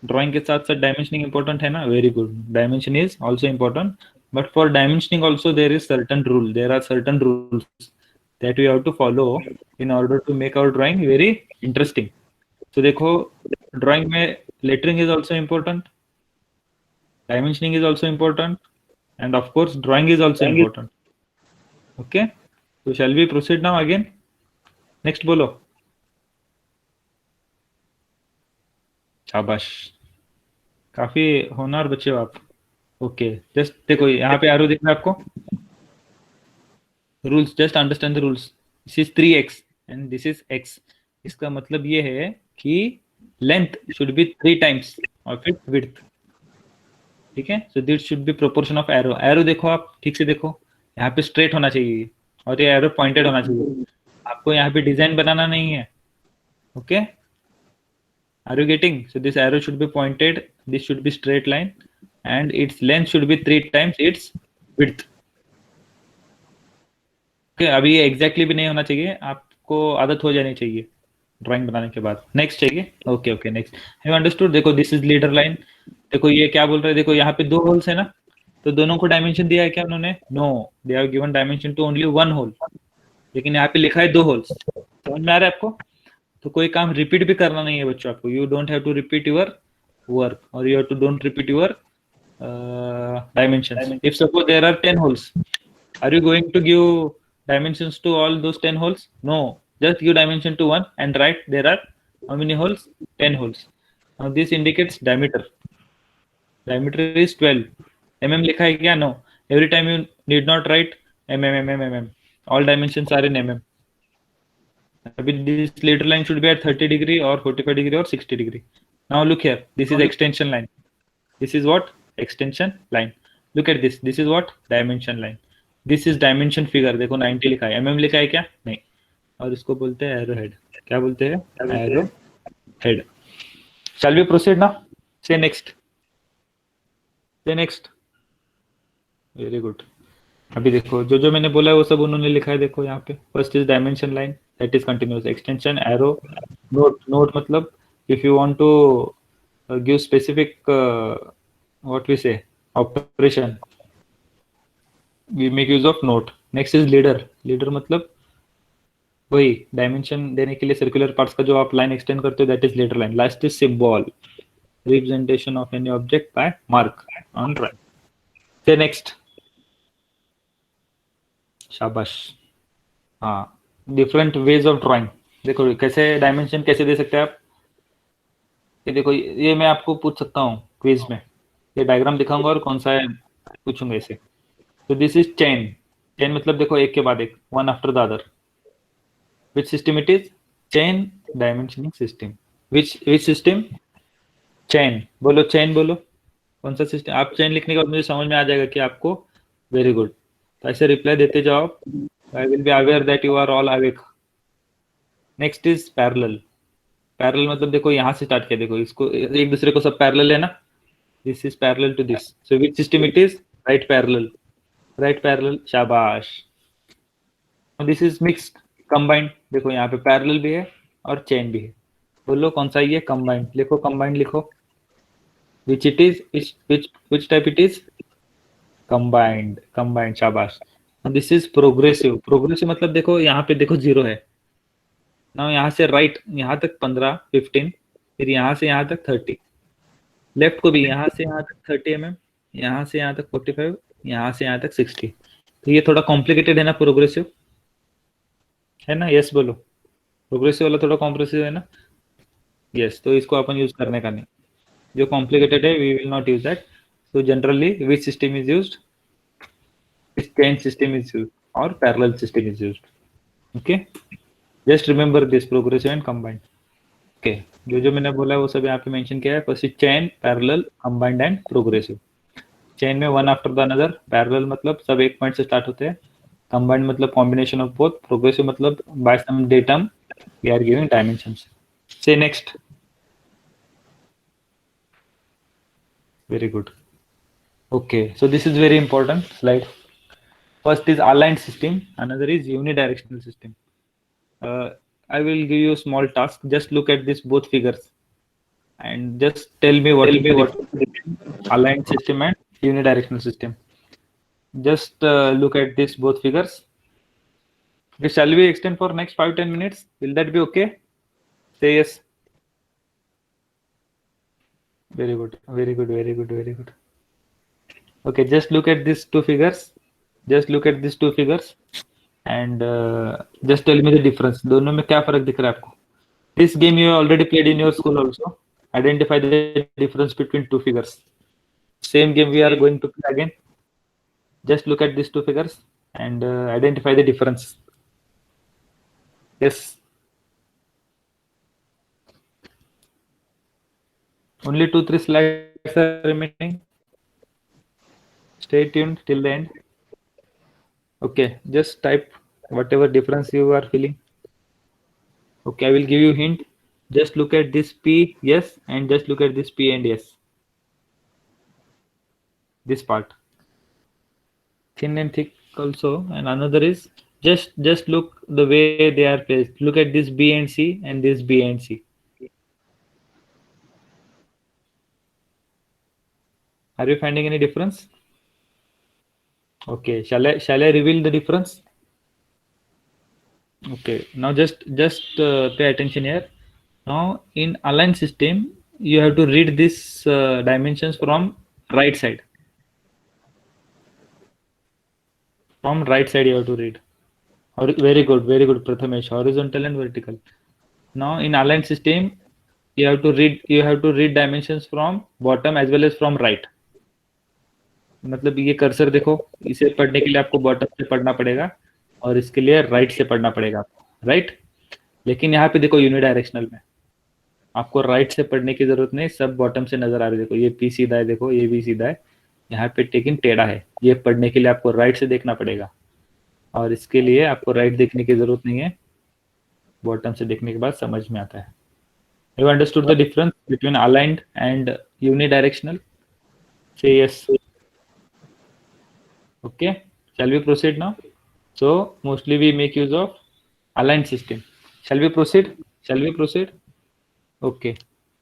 ड्राइंग के साथ साथ डायमेंशनिंग इंपॉर्टेंट है ना, very good. Dimension is also important, but for dimensioning also there is certain rule, there are certain rules that we have to follow in order to make our drawing very interesting. So देखो, drawing में lettering is also important, dimensioning is also important, and of course drawing is also important. Okay, so shall we proceed now again? Next बोलो। शाबाश, काफी होनहार बच्चे हो आप। Okay, just देखो यहाँ पे एरो दिख रहा है आपको, rules, just understand the rules. This is 3x and this is x। इसका मतलब ये है कि लेंथ शुड बी 3 टाइम्स और फिर विड्थ, ठीक है। So this should B proportion of arrow. Arrow देखो आप ठीक से देखो, यहाँ पे स्ट्रेट होना चाहिए और ये एरो पॉइंटेड होना चाहिए, आपको यहाँ पे डिजाइन बनाना नहीं है। Okay, are you getting? So this arrow should be pointed, this should be straight line and its length should be 3 times its width. Okay, अभी ये एग्जैक्टली भी नहीं होना चाहिए, आपको आदत हो जानी चाहिए ड्राइंग बनाने के बाद। नेक्स्ट चाहिए, okay okay next, have understood. देखो दिस इज लीडर लाइन, देखो ये क्या बोल रहे हैं, देखो यहाँ पे 2 होल्स है ना, तो दोनों को डायमेंशन दिया है क्या उन्होंने? No, they have given dimension to only 1 hole, लेकिन यहाँ पे लिखा है 2 होल्स। समझ में आ रहा है आपको? तो कोई काम रिपीट भी करना नहीं है बच्चों आपको, you don't have to repeat your work और you have to don't repeat your dimensions. If suppose there are 10 holes, are you going to give dimensions to all those 10 holes? No, just give dimension to one and write there are how many holes? 10 holes. Now this indicates diameter. Diameter is 12. Mm लिखा है क्या? No. Every time you need not write mm. All dimensions are in mm. This leader line should be at 30 degree or 45 degree or 60 degree. Now look here, this is extension line. This is what? Extension line. Look at this, this is what? Dimension line. This is dimension figure, देखो 90 लिखा है, mm लिखा है क्या? नहीं। और इसको बोलते हैं एरो हेड। क्या बोलते हैं? Arrow head. Shall we proceed now? Say next. Say next. Very good. अभी देखो जो जो मैंने बोला है वो सब उन्होंने लिखा है, देखो यहाँ पे। First is dimension line, that is continuous. Extension, arrow, note. Note मतलब if you want to give specific what we say operation, we make use of note. Next is leader. leader मतलब वही डायमेंशन देने के लिए circular parts का जो आप line extend करते हो, that is leader line. Last is symbol, representation of any object by mark on drawing. फिर नेक्स्ट, शाबाश। हाँ, डिफरेंट वेज ऑफ ड्राइंग। देखो कैसे डायमेंशन कैसे दे सकते हैं आप, ये देखो, ये मैं आपको पूछ सकता हूँ क्विज में, ये डायग्राम दिखाऊंगा और कौन सा है पूछूंगा इसे। तो दिस इज चेन। चेन मतलब देखो एक के बाद एक, one after the other. Which system it is? Chain dimensioning system. Which system? Chain. बोलो चेन, बोलो कौन सा सिस्टम। आप चेन लिखने के बाद मुझे समझ में आ जाएगा कि आपको, वेरी गुड। तो ऐसे रिप्लाई देते जाओ, I will be aware that you are all awake. Next is parallel. Parallel मतलब देखो यहाँ से स्टार्ट किया, देखो इसको एक दूसरे को सब पैरेलल है ना, this is parallel to this. So which system it is? Right parallel. Right parallel, शाबाश। This is mixed, combined. देखो यहाँ पे पैरेलल भी है और चेन भी है, बोलो कौन सा ये? कंबाइंड। लिखो कंबाइंड, लिखो which it is, which type it is? Combined. Combined, शाबाश। This is progressive. प्रोग्रेसिव मतलब देखो यहाँ पे देखो 0 है ना, यहाँ से राइट यहाँ तक 15, 15, फिर यहाँ से यहाँ तक 30, लेफ्ट को भी यहाँ से यहाँ तक 30 mm, यहाँ से यहाँ तक 45, यहाँ से यहाँ तक 60। तो ये थोड़ा कॉम्प्लिकेटेड है ना प्रोग्रेसिव, है ना? यस बोलो, प्रोग्रेसिव वाला थोड़ा कॉम्प्रेसिव है ना? यस, तो इसको अपन यूज करने का नहीं, जो कॉम्प्लिकेटेड है we will not use that. So generally which system is used? Chain system is used और parallel system is used. Okay, just remember this, progressive and combined. Okay, जो मैंने बोला है वो सब यहाँ पे मेंशन किया है. First is chain, parallel, combined and progressive. Chain में one after the another, parallel मतलब सब एक पॉइंट से स्टार्ट होते हैं, कंबाइंड मतलब कॉम्बिनेशन ऑफ बोथ, प्रोग्रेसिव मतलब by some datum we are giving dimensions. से next. Very good. Okay, so this is very important slide. First is aligned system, another is unidirectional system. I will give you a small task. Just look at this both figures and just tell me what is the difference between aligned system and unidirectional system. Just look at this both figures. Okay, shall we extend for next 5-10 minutes? Will that be okay? Say yes. Very good. Very good. Very good. Very good. Okay, just look at these two figures. Just look at these two figures and just tell me the difference. दोनों में क्या फर्क दिख रहा है आपको? This game you already played in your school also. Identify the difference between two figures. Same game we are going to play again. Just look at these two figures and identify the difference. Yes. Only 2-3 slides are remaining. Stay tuned till the end. Okay, just type whatever difference you are feeling. Okay, I will give you hint. Just look at this P, yes, and just look at this P and yes. This part. Thin and thick also, and another is just look the way they are placed. Look at this B and C and this B and C. Are you finding any difference? Okay, shall I reveal the difference? Okay, now just pay attention here. Now in aligned system, you have to read these dimensions from right side. From right side you have to read. Very good, Prathamesh. Horizontal and vertical. Now in aligned system, you have to read dimensions from bottom as well as from right. मतलब ये cursor देखो, इसे पढ़ने के लिए आपको bottom से पढ़ना पड़ेगा और इसके लिए राइट से पढ़ना पड़ेगा, राइट. लेकिन यहाँ पे देखो यूनिडायरेक्शनल में आपको राइट से पढ़ने की जरूरत नहीं, सब बॉटम से नजर आ रहे. देखो ये पी सीधा है, देखो ये भी सीधा है, यहाँ पे टेकिन टेढ़ा है. ये पढ़ने के लिए आपको राइट से देखना पड़ेगा और इसके लिए आपको राइट देखने की जरूरत नहीं है, बॉटम से देखने के बाद समझ में आता है. You understood the difference between aligned and unidirectional? Say yes. Okay, shall we proceed now? So mostly we make use of aligned system. Shall we proceed? Okay,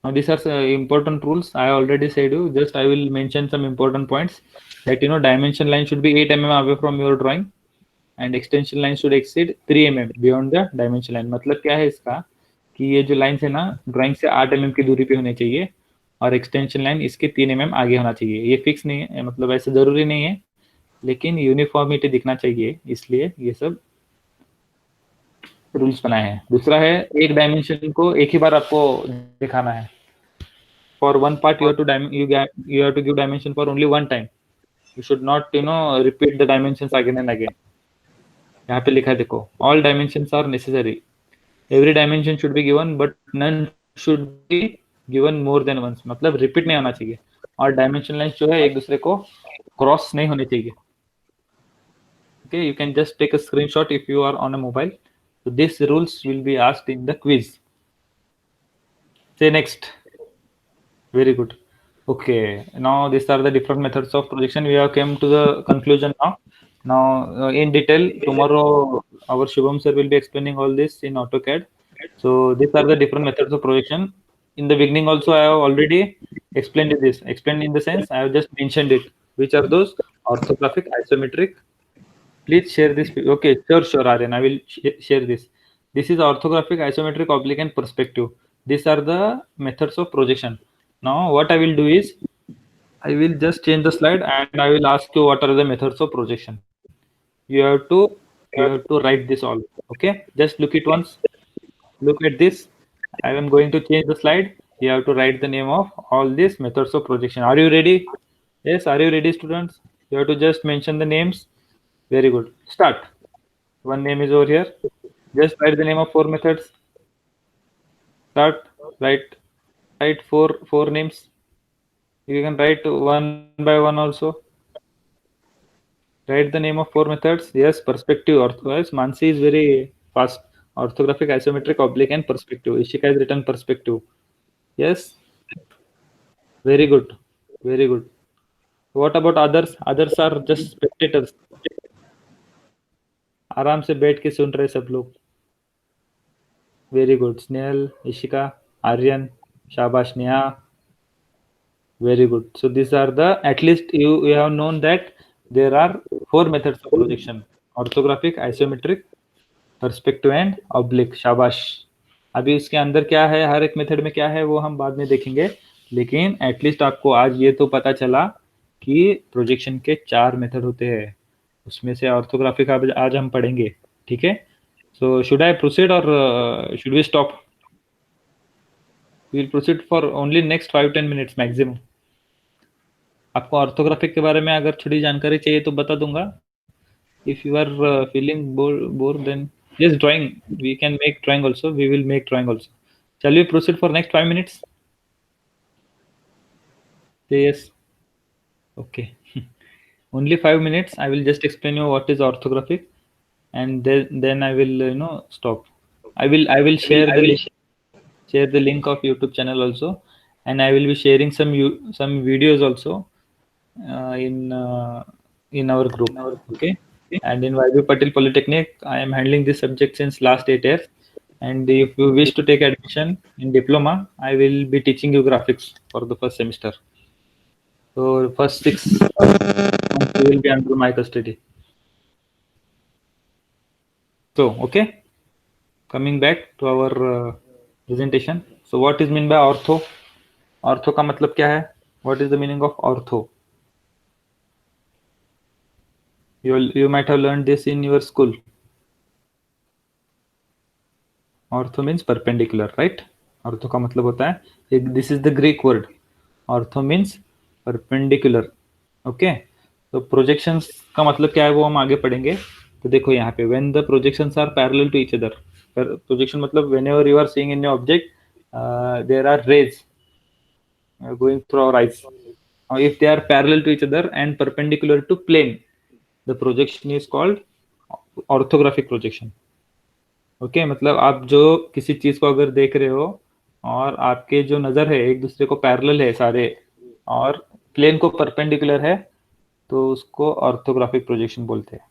now these are important rules. I already said you, just I will mention some important points that dimension line should be 8 mm away from your drawing and extension line should exceed 3 mm beyond the dimension line. मतलब क्या है इसका कि ये जो line है ना, drawing से 8 mm की दूरी पे होनी चाहिए और एक्सटेंशन लाइन इसके 3 mm आगे होना चाहिए. ये फिक्स नहीं है, मतलब ऐसे जरूरी नहीं है, लेकिन यूनिफॉर्मिटी दिखना चाहिए, इसलिए ये सब रूल्स बनाए हैं. दूसरा है एक डायमेंशन को एक ही बार आपको दिखाना है. For one part you have to give dimension for only one time. You should not repeat the dimensions again and again. यहाँ पे लिखा है देखो, all dimensions are necessary. Every dimension should be given but none should be given more than once. मतलब repeat नहीं होना चाहिए और डायमेंशन लाइन जो है एक दूसरे को क्रॉस नहीं होने चाहिए. Okay, you can just take a screenshot if you are on a mobile. So these rules will be asked in the quiz. Say next. Very good. Okay, now these are the different methods of projection. We have come to the conclusion now. Now in detail, tomorrow our Shubham sir will be explaining all this in AutoCAD. So these are the different methods of projection. In the beginning also I have already explained this. Explained in the sense I have just mentioned it. Which are those? Orthographic, isometric. Please share this. Okay, sure, Aryan. I will share this. This is orthographic, isometric, oblique, and perspective. These are the methods of projection. Now, what I will do is, I will just change the slide and I will ask you what are the methods of projection. You have to write this all. Okay, just look it once. Look at this. I am going to change the slide. You have to write the name of all these methods of projection. Are you ready? Yes, are you ready, students? You have to just mention the names. Very good. Start. One name is over here. Just write the name of 4 methods. Start. Write four names. You can write one by one also. Write the name of four methods. Yes, perspective. Yes, Mansi is very fast. Orthographic, isometric, oblique, and perspective. Ishika has written perspective. Yes, very good, very good. What about others? Others are just spectators. आराम से बैठ के सुन रहे सब लोग. Very good. Snehal, Ishika, Aryan, Shabash, Neha. Very good. So these are the, at least you have known that there are four methods of projection: orthographic, isometric, perspective and oblique. शाबाश. अभी उसके अंदर क्या है, हर एक मेथड में क्या है वो हम बाद में देखेंगे, लेकिन एटलीस्ट आपको आज ये तो पता चला कि प्रोजेक्शन के 4 मेथड होते हैं, उसमें से ऑर्थोग्राफिक आज हम पढ़ेंगे. ठीक है. So should I proceed or should we stop? We'll proceed for only next 5-10 minutes maximum. आपको ऑर्थोग्राफिक के बारे में अगर थोड़ी जानकारी चाहिए तो बता दूंगा. If you are feeling bored, then yes, drawing. We can make drawing also. We will make drawing also. Shall we proceed for next 5 minutes? Say yes. Okay. Only 5 minutes. I will just explain you what is orthographic, and then I will stop. I will share the link of YouTube channel also, and I will be sharing some videos also in our group. Okay. And in YB Patil Polytechnic, I am handling this subject since last 8 years. And if you wish to take admission in diploma, I will be teaching you graphics for the first semester. So first 6 months you will be under my custody. So okay, coming back to our presentation. So what is mean by ortho? Ortho का मतलब क्या है? What is the meaning of ortho? You might have learned this in your school. Ortho means perpendicular, right? Ortho का मतलब होता है, this is the Greek word. Ortho means perpendicular. Okay. तो projections का मतलब क्या है वो हम आगे पढ़ेंगे. तो देखो यहाँ पे when the projections are parallel to each other. Projection मतलब whenever you are seeing in your object, there are rays going through our eyes. If they are parallel to each other and perpendicular to plane, the projection is called orthographic projection. Okay मतलब आप जो किसी चीज को अगर देख रहे हो और आपके जो नजर है एक दूसरे को पैरेलल है सारे और प्लेन को परपेंडिकुलर है, तो उसको ऑर्थोग्राफिक प्रोजेक्शन बोलते हैं.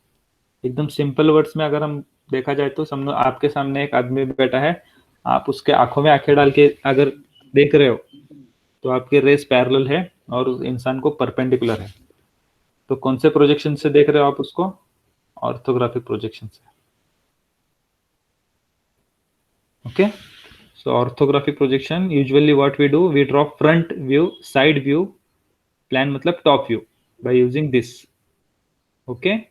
एकदम सिंपल वर्ड्स में अगर हम देखा जाए तो समझो आपके सामने एक आदमी बैठा है, आप उसके आंखों में आंखें डाल के अगर देख रहे हो तो आपके रेस पैरेलल है और उस इंसान को परपेंडिकुलर है. तो कौन से प्रोजेक्शन से देख रहे हो आप उसको? ऑर्थोग्राफिक प्रोजेक्शन से. Okay. So orthographic projection, usually what we do, we draw front view, side view, plan मतलब top view by using this. Okay.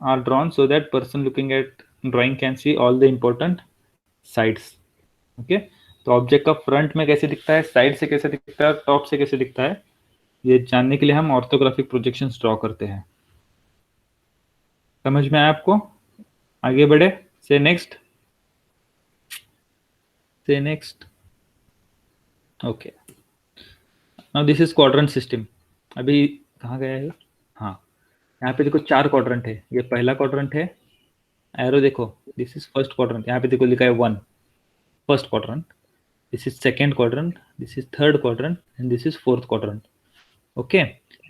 Are drawn so that person looking at drawing can see all the important sides. Okay. तो object का front में कैसे दिखता है, side से कैसे दिखता है, टॉप से कैसे दिखता है, ये जानने के लिए हम ऑर्थोग्राफिक प्रोजेक्शंस ड्रॉ करते हैं. समझ में आया आपको? आगे बढ़े. से next. Say next. Okay. Now this is quadrant system. अभी कहाँ गया है? हाँ, यहाँ पे देखो 4 क्वाड्रेंट है. ये पहला क्वाड्रेंट है, एरो देखो, दिस इज फर्स्ट क्वाड्रेंट. यहाँ पे देखो लिखा है 1, first quadrant. This is second quadrant, this is third quadrant and this is fourth quadrant. Okay.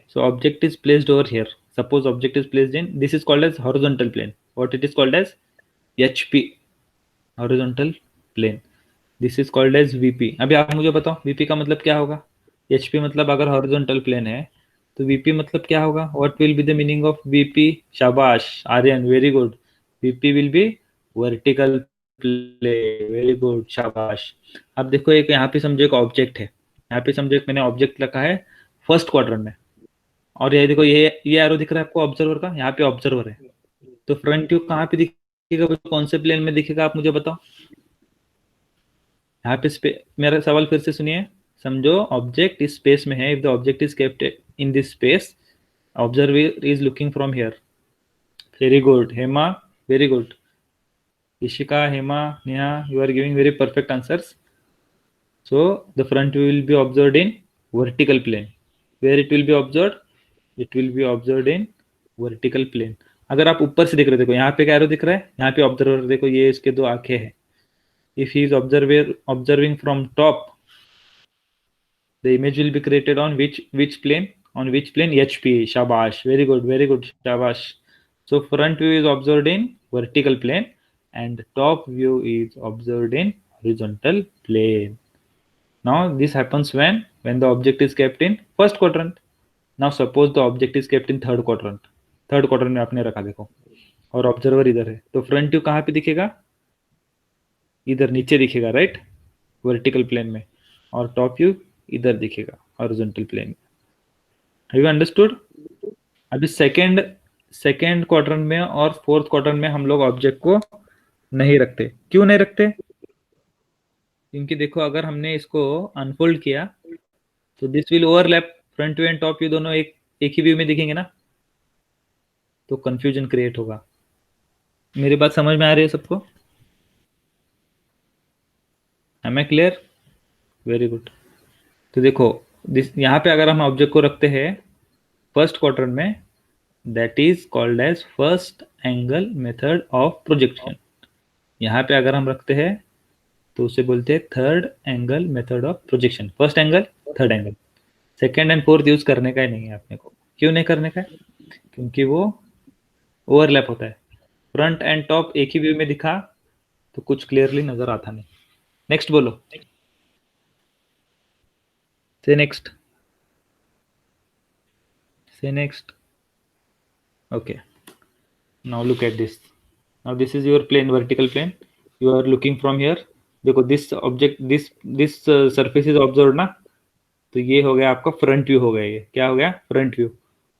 So object is placed over here. Suppose object is placed in, this is called as horizontal plane. What it is called as? HP, horizontal plane. This is called as VP. अभी आप मुझे बताओ VP का मतलब क्या होगा? HP मतलब अगर हॉरिजॉन्टल प्लेन है तो वीपी मतलब क्या होगा? What will be the meaning of VP? शाबाश Aryan, very good. VP will be vertical plane. Very good, शाबाश. अब देखो एक यहाँ पे समझो एक ऑब्जेक्ट है, यहाँ पे समझो एक मैंने ऑब्जेक्ट रखा है फर्स्ट क्वाड्रेंट में, और ये देखो ये एरो दिख रहा है आपको ऑब्जर्वर का, यहाँ पे ऑब्जर्वर है. तो फ्रंट व्यू कहाँ पे दिखेगा, कौन से प्लेन में दिखेगा आप मुझे बताओ. यहाँ पे मेरा सवाल फिर से सुनिए. समझो ऑब्जेक्ट इस स्पेस में है. If the object is kept in this space, observer is looking from here. Very good Hema, very good. Ishika, Hema, Neha, you are giving very perfect answers. So the front view will be observed in vertical plane. Where it will be observed? It will be observed in vertical plane. अगर आप ऊपर से देख रहे हो, देखो यहाँ पे एक एरो दिख रहा है, यहाँ पे ऑब्जर्वर देखो, ये इसके दो आंखें हैं. If he is observing from top, the image will be created on which plane? On which plane? HP. Shabash. Very good. Very good. Shabash. So front view is observed in vertical plane and top view is observed in horizontal plane. Now this happens when the object is kept in first quadrant. Now suppose the object is kept in third quadrant. Third quadrant में आपने रखा देखो, और observer इधर है, तो front view कहाँ पे दिखेगा? इधर नीचे दिखेगा, राइट, वर्टिकल प्लेन में, और टॉप व्यू इधर दिखेगा हॉरिजॉन्टल प्लेन में. Have you understood? अभी सेकंड क्वाड्रेंट में और फोर्थ क्वाड्रेंट में हम लोग ऑब्जेक्ट को नहीं रखते. क्यों नहीं रखते? क्योंकि देखो अगर हमने इसको अनफोल्ड किया तो this will overlap, front view and top view दोनों एक ही व्यू में दिखेंगे ना, तो कंफ्यूजन क्रिएट होगा. मेरी बात समझ में आ रही है सबको? Am I clear? Very good. तो देखो यहाँ पे अगर हम ऑब्जेक्ट को रखते हैं फर्स्ट क्वाड्रेंट में, that is called as first angle method of projection. यहाँ पे अगर हम रखते हैं तो उसे बोलते हैं third angle method of projection. First angle, third angle, second and fourth use करने का ही नहीं है अपने को. क्यों नहीं करने का है? क्योंकि वो ओवरलैप होता है. फ्रंट एंड टॉप एक ही व्यू में दिखा तो कुछ क्लियरली नजर आता नहीं. नेक्स्ट बोलो, से नेक्स्ट, से next. Okay, now look at this. Now this is your plane, vertical plane. You are looking from here. देखो this object, this surface is observed ना, तो ये हो गया आपका फ्रंट व्यू हो गया. ये क्या हो गया? Front view.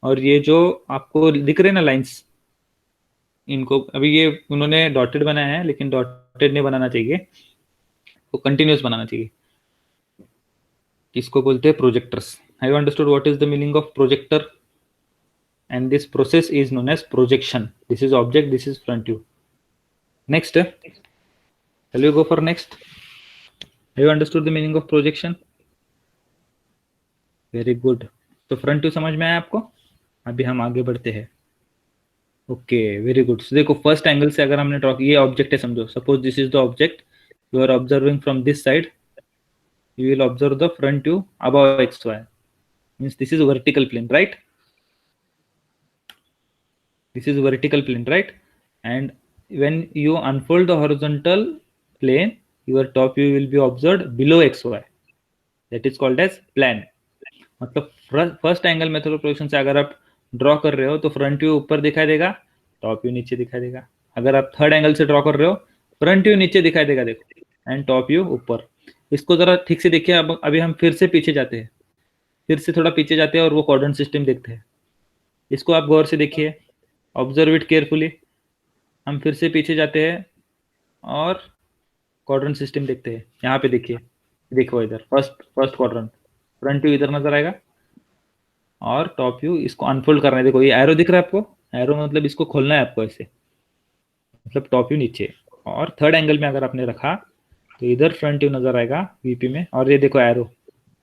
और ये जो आपको दिख रहे हैं ना लाइंस, इनको अभी ये उन्होंने डॉटेड बनाया है, लेकिन डॉटेड नहीं बनाना चाहिए, वो कंटिन्यूस बनाना चाहिए. इसको बोलते हैं projectors. Have you understood what is the meaning of projector? And this process is known as projection. This is object, this is front view. Next, shall we go for next? Have you understood the meaning of projection? Very good. तो front view समझ में आया आपको? अभी हम आगे बढ़ते हैं. Okay, very good. देखो फर्स्ट एंगल से अगर हमने ड्रॉ, ये ऑब्जेक्ट है समझो, suppose this is the object, you are observing from this side, you will observe the front view above xy, means this is vertical plane, right? This is vertical plane, right? And when you unfold the horizontal plane, your top view will be observed below xy. That is called as plan. मतलब first angle method of projection से अगर आप draw कर रहे हो तो front view ऊपर दिखाई देगा, टॉप व्यू नीचे दिखाई देगा. अगर आप थर्ड एंगल से ड्रॉ कर रहे हो, फ्रंट व्यू नीचे दिखाई देगा देखो, एंड टॉप व्यू ऊपर. इसको जरा ठीक से देखिए. अब अभी हम फिर से पीछे जाते हैं, फिर से थोड़ा पीछे जाते हैं और वो क्वाड्रेंट सिस्टम देखते हैं. इसको आप गौर से देखिए, ऑब्जर्व इट केयरफुली. हम फिर से पीछे जाते हैं और क्वाड्रेंट सिस्टम देखते हैं. यहाँ पे देखिए, देखो इधर फर्स्ट क्वाड्रेंट, फ्रंट व्यू इधर नजर आएगा और टॉप व्यू. इसको अनफोल्ड करना है. देखो ये एरो दिख रहा है आपको, एरो मतलब इसको खोलना है आपको ऐसे, मतलब टॉप व्यू नीचे. और थर्ड एंगल में अगर आपने रखा तो इधर फ्रंट व्यू नजर आएगा वीपी में, और ये देखो एरो,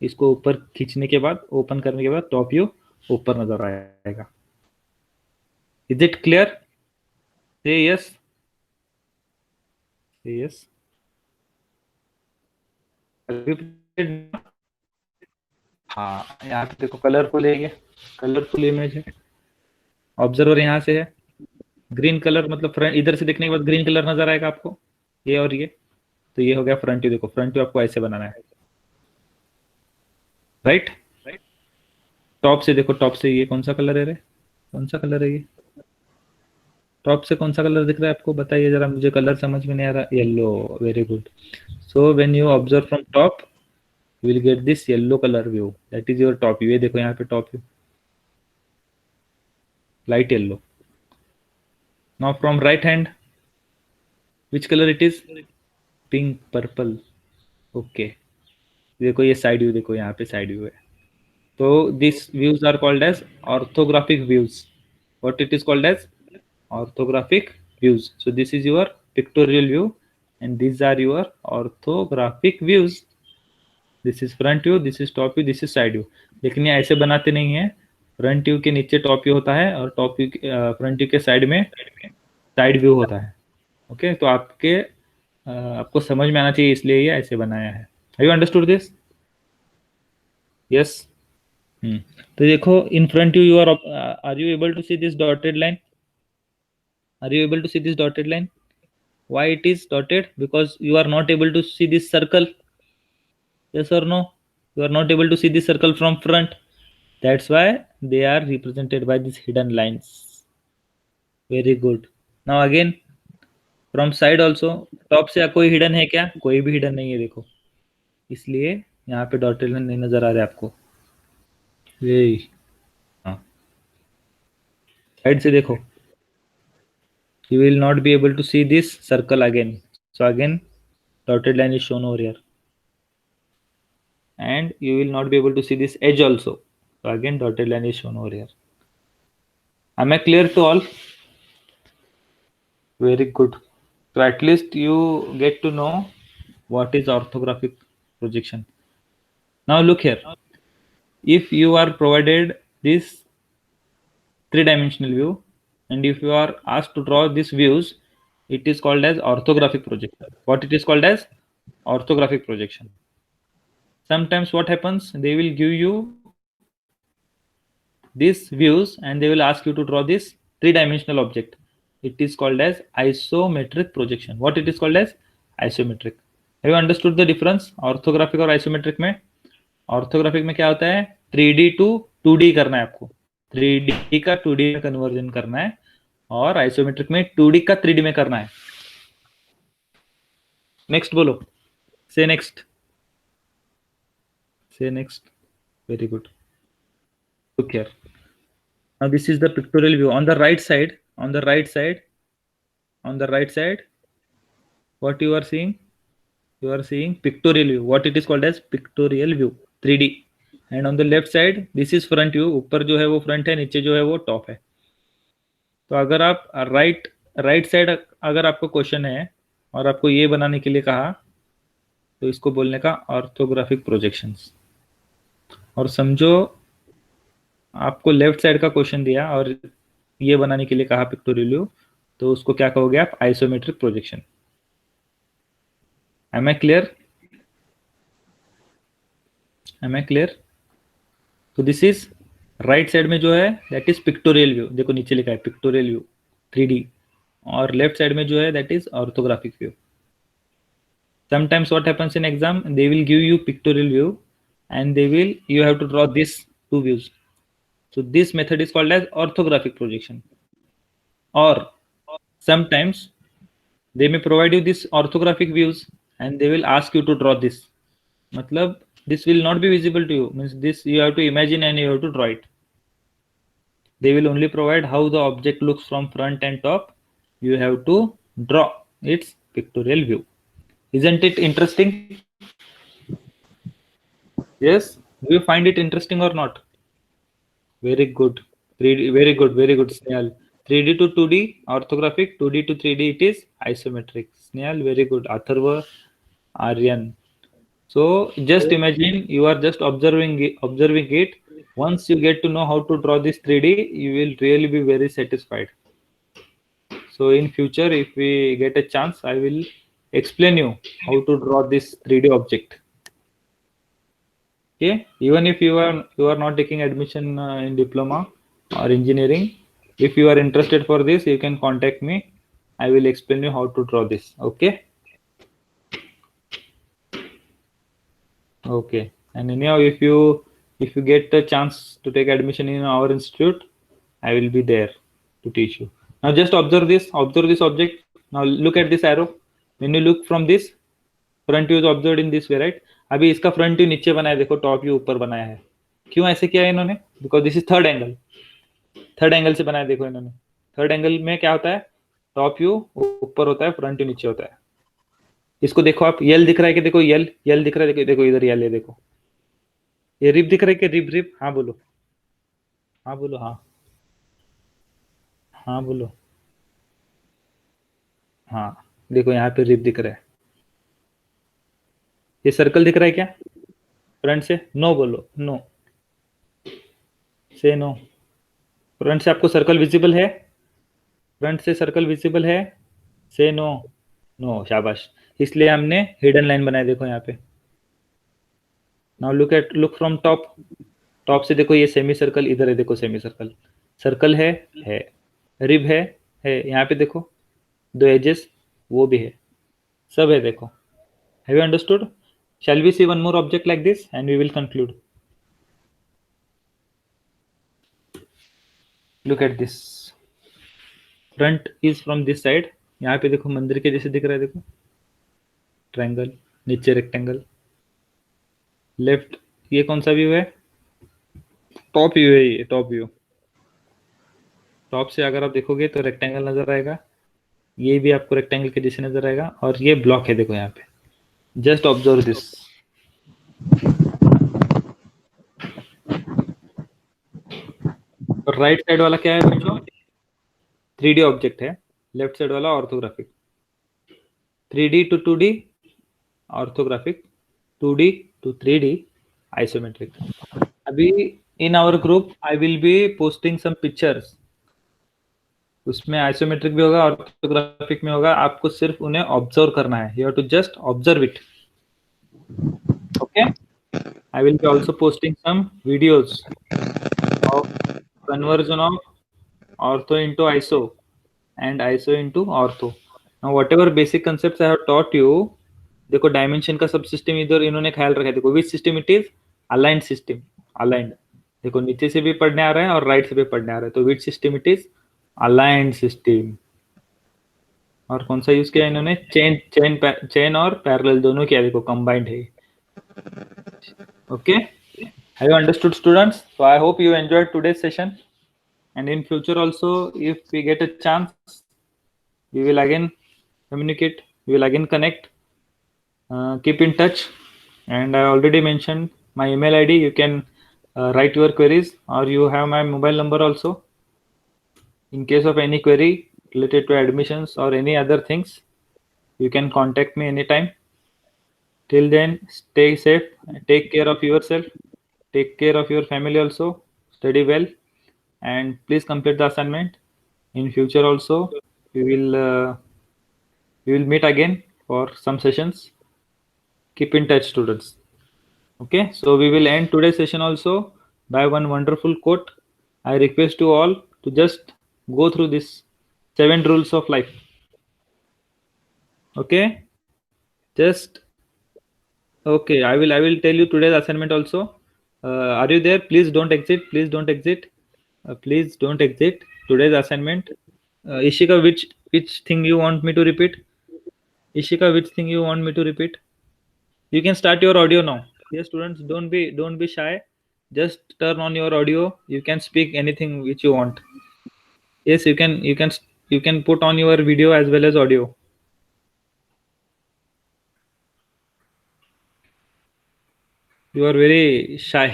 इसको ऊपर खींचने के बाद, ओपन करने के बाद टॉप व्यू ऊपर नजर आएगा. Is it clear? से यस, से यस. हाँ, यहाँ पे देखो कलरफुल है, ये कलरफुल इमेज है. ऑब्जर्वर यहाँ से है, ग्रीन कलर मतलब फ्रंट, इधर से देखने के बाद ग्रीन कलर नजर आएगा आपको, ये और ये. तो ये हो गया फ्रंट व्यू. देखो फ्रंट व्यू आपको ऐसे बनाना है, राइट? टॉप से देखो, टॉप से ये कौन सा कलर है रे? कौन सा कलर है ये? टॉप से कौन सा कलर दिख रहा है आपको? बताइए जरा, मुझे कलर समझ में नहीं आ रहा. Yellow. Very good. So when you observe from top, you will get this yellow color view. That is your top view. ये देखो यहाँ पे top view, light yellow. Now from right hand, which color it is? Pink, purple. Okay. देखो ये side view, देखो यहाँ पे side view है. तो these views are called as orthographic views. What it is called as? Orthographic views. So this is your pictorial view and these are your orthographic views. This is front view, this is top view, this is side view. लेकिन ये ऐसे बनाते नहीं है, front view के नीचे top view होता है और टॉप व्यू फ्रंट व्यू के साइड में साइड व्यू होता है। ओके, तो आपको समझ में आना चाहिए, इसलिए ये ऐसे बनाया है। Have you understood this? Yes. तो देखो, in front view are you able to see this dotted line? Are you able to see this dotted line? Why it is dotted? Because you are not able to see this circle. Yes or no? You are not able to see this circle from front. That's why they are represented by these hidden lines. Very good. Now again, from side also, top से कोई hidden है क्या? कोई भी hidden नहीं है, देखो। इसलिए यहाँ पे dotted line नहीं नजर आ रहा है आपको। यही, हाँ, साइड से देखो, you will not be able to see this circle again. So again, dotted line is shown over here. And you will not be able to see this edge also. So again, dotted line is shown over here. Am I clear to all? Very good. So at least you get to know what is orthographic projection. Now look here. If you are provided this three-dimensional view, and if you are asked to draw these views, it is called as orthographic projection. What it is called as? Orthographic projection. Sometimes what happens, they will give you these views and they will ask you to draw this three-dimensional object. It is called as isometric projection. What it is called as? Isometric. Have you understood the difference orthographic और isometric में? Orthographic में क्या होता है, 3D to 2D करना है आपको, 3D का 2D में कन्वर्जन करना है, और आइसोमेट्रिक में 2D का 3D में करना है। नेक्स्ट बोलो, से नेक्स्ट, से next. Very good. Look here. Now this is the pictorial view. On the right side, on the right side, on the right side, what you are seeing? You are seeing pictorial view. What it is called as? Pictorial view, 3D. And on the left side, this is front view. ऊपर जो है वो front है, नीचे जो है वो top है। तो अगर आप right side अगर आपको क्वेश्चन है और आपको ये बनाने के लिए कहा, तो इसको बोलने का ऑर्थोग्राफिक प्रोजेक्शंस। और समझो आपको लेफ्ट साइड का क्वेश्चन दिया और ये बनाने के लिए कहा पिक्टोरियल व्यू, तो उसको क्या कहोगे आप? Isometric projection. Am I clear? Am I clear? तो दिस इज राइट साइड में जो है दैट इज पिक्टोरियल व्यू, देखो नीचे लिखा है पिक्टोरियल व्यू 3D, और लेफ्ट साइड में जो है that is orthographic view. Sometimes what happens in exam, they will give you pictorial view and you have to draw this two views. So this method is called as orthographic projection. Or sometimes they may provide you this orthographic views and they will ask you to draw this. Matlab, this will not be visible to you, means this you have to imagine and you have to draw it. They will only provide how the object looks from front and top. You have to draw its pictorial view. Isn't it interesting? Yes. Do you find it interesting or not? Very good. 3D, very good, very good, Snehal. 3D to 2D, orthographic, 2D to 3D, it is isometric. Snehal, very good. Atharva, Aryan. So just imagine you are just observing it. Once you get to know how to draw this 3D, you will really be very satisfied. So in future, if we get a chance, I will explain you how to draw this 3D object. Okay, even if you are not taking admission in diploma or engineering, if you are interested for this, you can contact me. I will explain you how to draw this. Okay. Okay. And anyhow, if you get a chance to take admission in our institute, I will be there to teach you. Now just observe this object. Now look at this arrow. When you look from this, front view is observed in this way, right? अभी इसका front view नीचे बनाया, देखो top view ऊपर बनाया है। क्यों ऐसे किया है इन्होंने? Because this is third angle, third angle से बनाया। देखो इन्होंने थर्ड एंगल में क्या होता है, टॉप व्यू ऊपर होता है, फ्रंट व्यू नीचे होता है। इसको देखो आप, यल दिख रहा है कि देखो यल दिख रहा है, देखो इधर यल है, देखो ये रिप दिख रहा है कि रिप। हाँ बोलो, हाँ बोलो, हाँ हाँ बोलो, हाँ देखो यहाँ पे रिप दिख रहा है। ये सर्कल दिख रहा है क्या? फ्रंट से नो बोलो, नो, से नो। फ्रंट से आपको सर्कल विजिबल है? फ्रंट से सर्कल विजिबल है? से नो, नो, शाबाश। इसलिए हमने हिडन लाइन बनाई, देखो यहाँ पे। Now look from top. Top से देखो, ये सेमी सर्कल इधर है, देखो सेमी सर्कल। सर्कल है, रिब है यहाँ पे देखो, दो एजेस वो भी है, सब है देखो। Have you understood? Shall we see one more object like this and we will conclude. Look at this, front is from this side. यहाँ पे देखो मंदिर के जैसे दिख रहा है, देखो ट्रायंगल, नीचे रेक्टेंगल। लेफ्ट, ये कौन सा व्यू है? टॉप व्यू है, ये टॉप व्यू। टॉप से अगर आप देखोगे तो रेक्टेंगल नजर आएगा, ये भी आपको रेक्टेंगल के जैसे नजर आएगा, और ये ब्लॉक है देखो यहाँ पे। Just observe this. Right side वाला क्या है बच्चों? 3D ऑब्जेक्ट है। लेफ्ट साइड वाला orthographic. 3D to 2D orthographic, 2D to 3D isometric. अभी in our group I will be posting some pictures, उसमें आइसोमेट्रिक भी होगा, ऑर्थोग्राफिक में होगा। आपको सिर्फ उन्हें ऑब्जर्व करना है, you have to just observe it, okay? I will be also posting some videos of conversion of ortho into iso and iso into ortho. Now whatever basic concepts I have taught you, देखो dimension का सब system इधर इन्होंने ख्याल रखा है। देखो विच system it is? Aligned system, aligned. देखो नीचे से भी पढ़ने आ रहा है और राइट से भी पढ़ने आ रहा है, तो विच system it is? Aligned system. और कौन सा यूज किया इन्होंने? चेन और पैरेलल दोनों किया, देखो कंबाइंड है। Okay, have you understood, students? So I hope you enjoyed today's session, and in future also, if we get a chance, we will again communicate, we will again connect. Keep in touch, and I already mentioned my email ID. You can write your queries, or you have my mobile number also. In case of any query related to admissions or any other things, you can contact me anytime. Till then, stay safe, take care of yourself, take care of your family also, study well, and please complete the assignment. In future also, we will meet again for some sessions. Keep in touch, students. Okay, so we will end today's session also by one wonderful quote. I request you all to just go through this 7 rules of life. Okay, just okay, I will tell you today's assignment also. Are you there? Please don't exit, please don't exit, please don't exit today's assignment. Ishika, which thing you want me to repeat? Ishika, which thing you want me to repeat? You can start your audio now. Yes, students, don't be shy, just turn on your audio. You can speak anything which you want. Yes, you can put on your video as well as audio. You are very shy.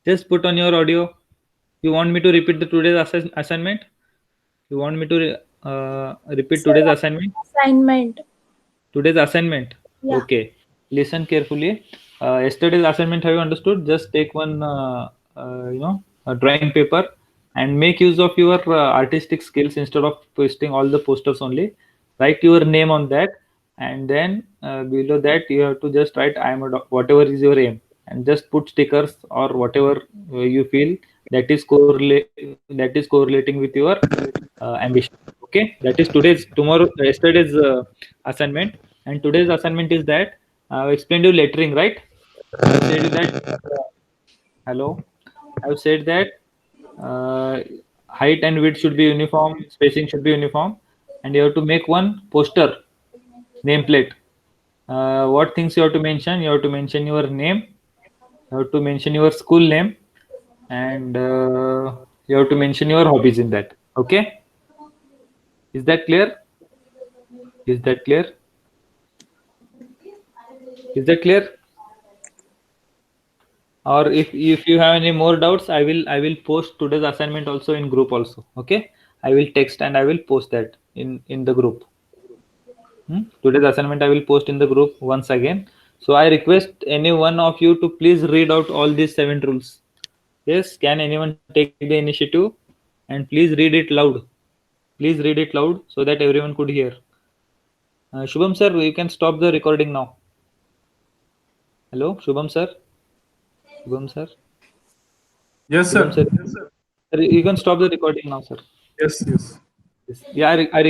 Just put on your audio. You want me to repeat the today's assignment? You want me to repeat Sir, today's assignment? assignment. Today's assignment. Yeah. Okay. Listen carefully. Yesterday's assignment, have you understood? Just take one, a drawing paper and make use of your artistic skills instead of pasting all the posters only. Write your name on that, and then below that you have to just write I am a whatever is your aim, and just put stickers or whatever you feel that is correlating with your ambition. Okay, that is yesterday's assignment, and today's assignment is that I explained you lettering, right? I said you that hello. I've said that height and width should be uniform, spacing should be uniform, and you have to make one poster nameplate. What things you have to mention? You have to mention your name, you have to mention your school name, and you have to mention your hobbies in that. Okay, is that clear? Is that clear? Is that clear? Or if you have any more doubts, I will post today's assignment also in group also. Okay, I will text and I will post that in the group. Today's assignment I will post in the group once again, So I request any one of you to please read out all these 7 rules. Yes, can anyone take the initiative and please read it loud? Please read it loud so that everyone could hear. Shubham sir, you can stop the recording now. Hello, Shubham sir. Shubham sir. Yes, sir. Shubham sir. Sir, you can stop the recording now, sir. Yes, yes. Yeah, I request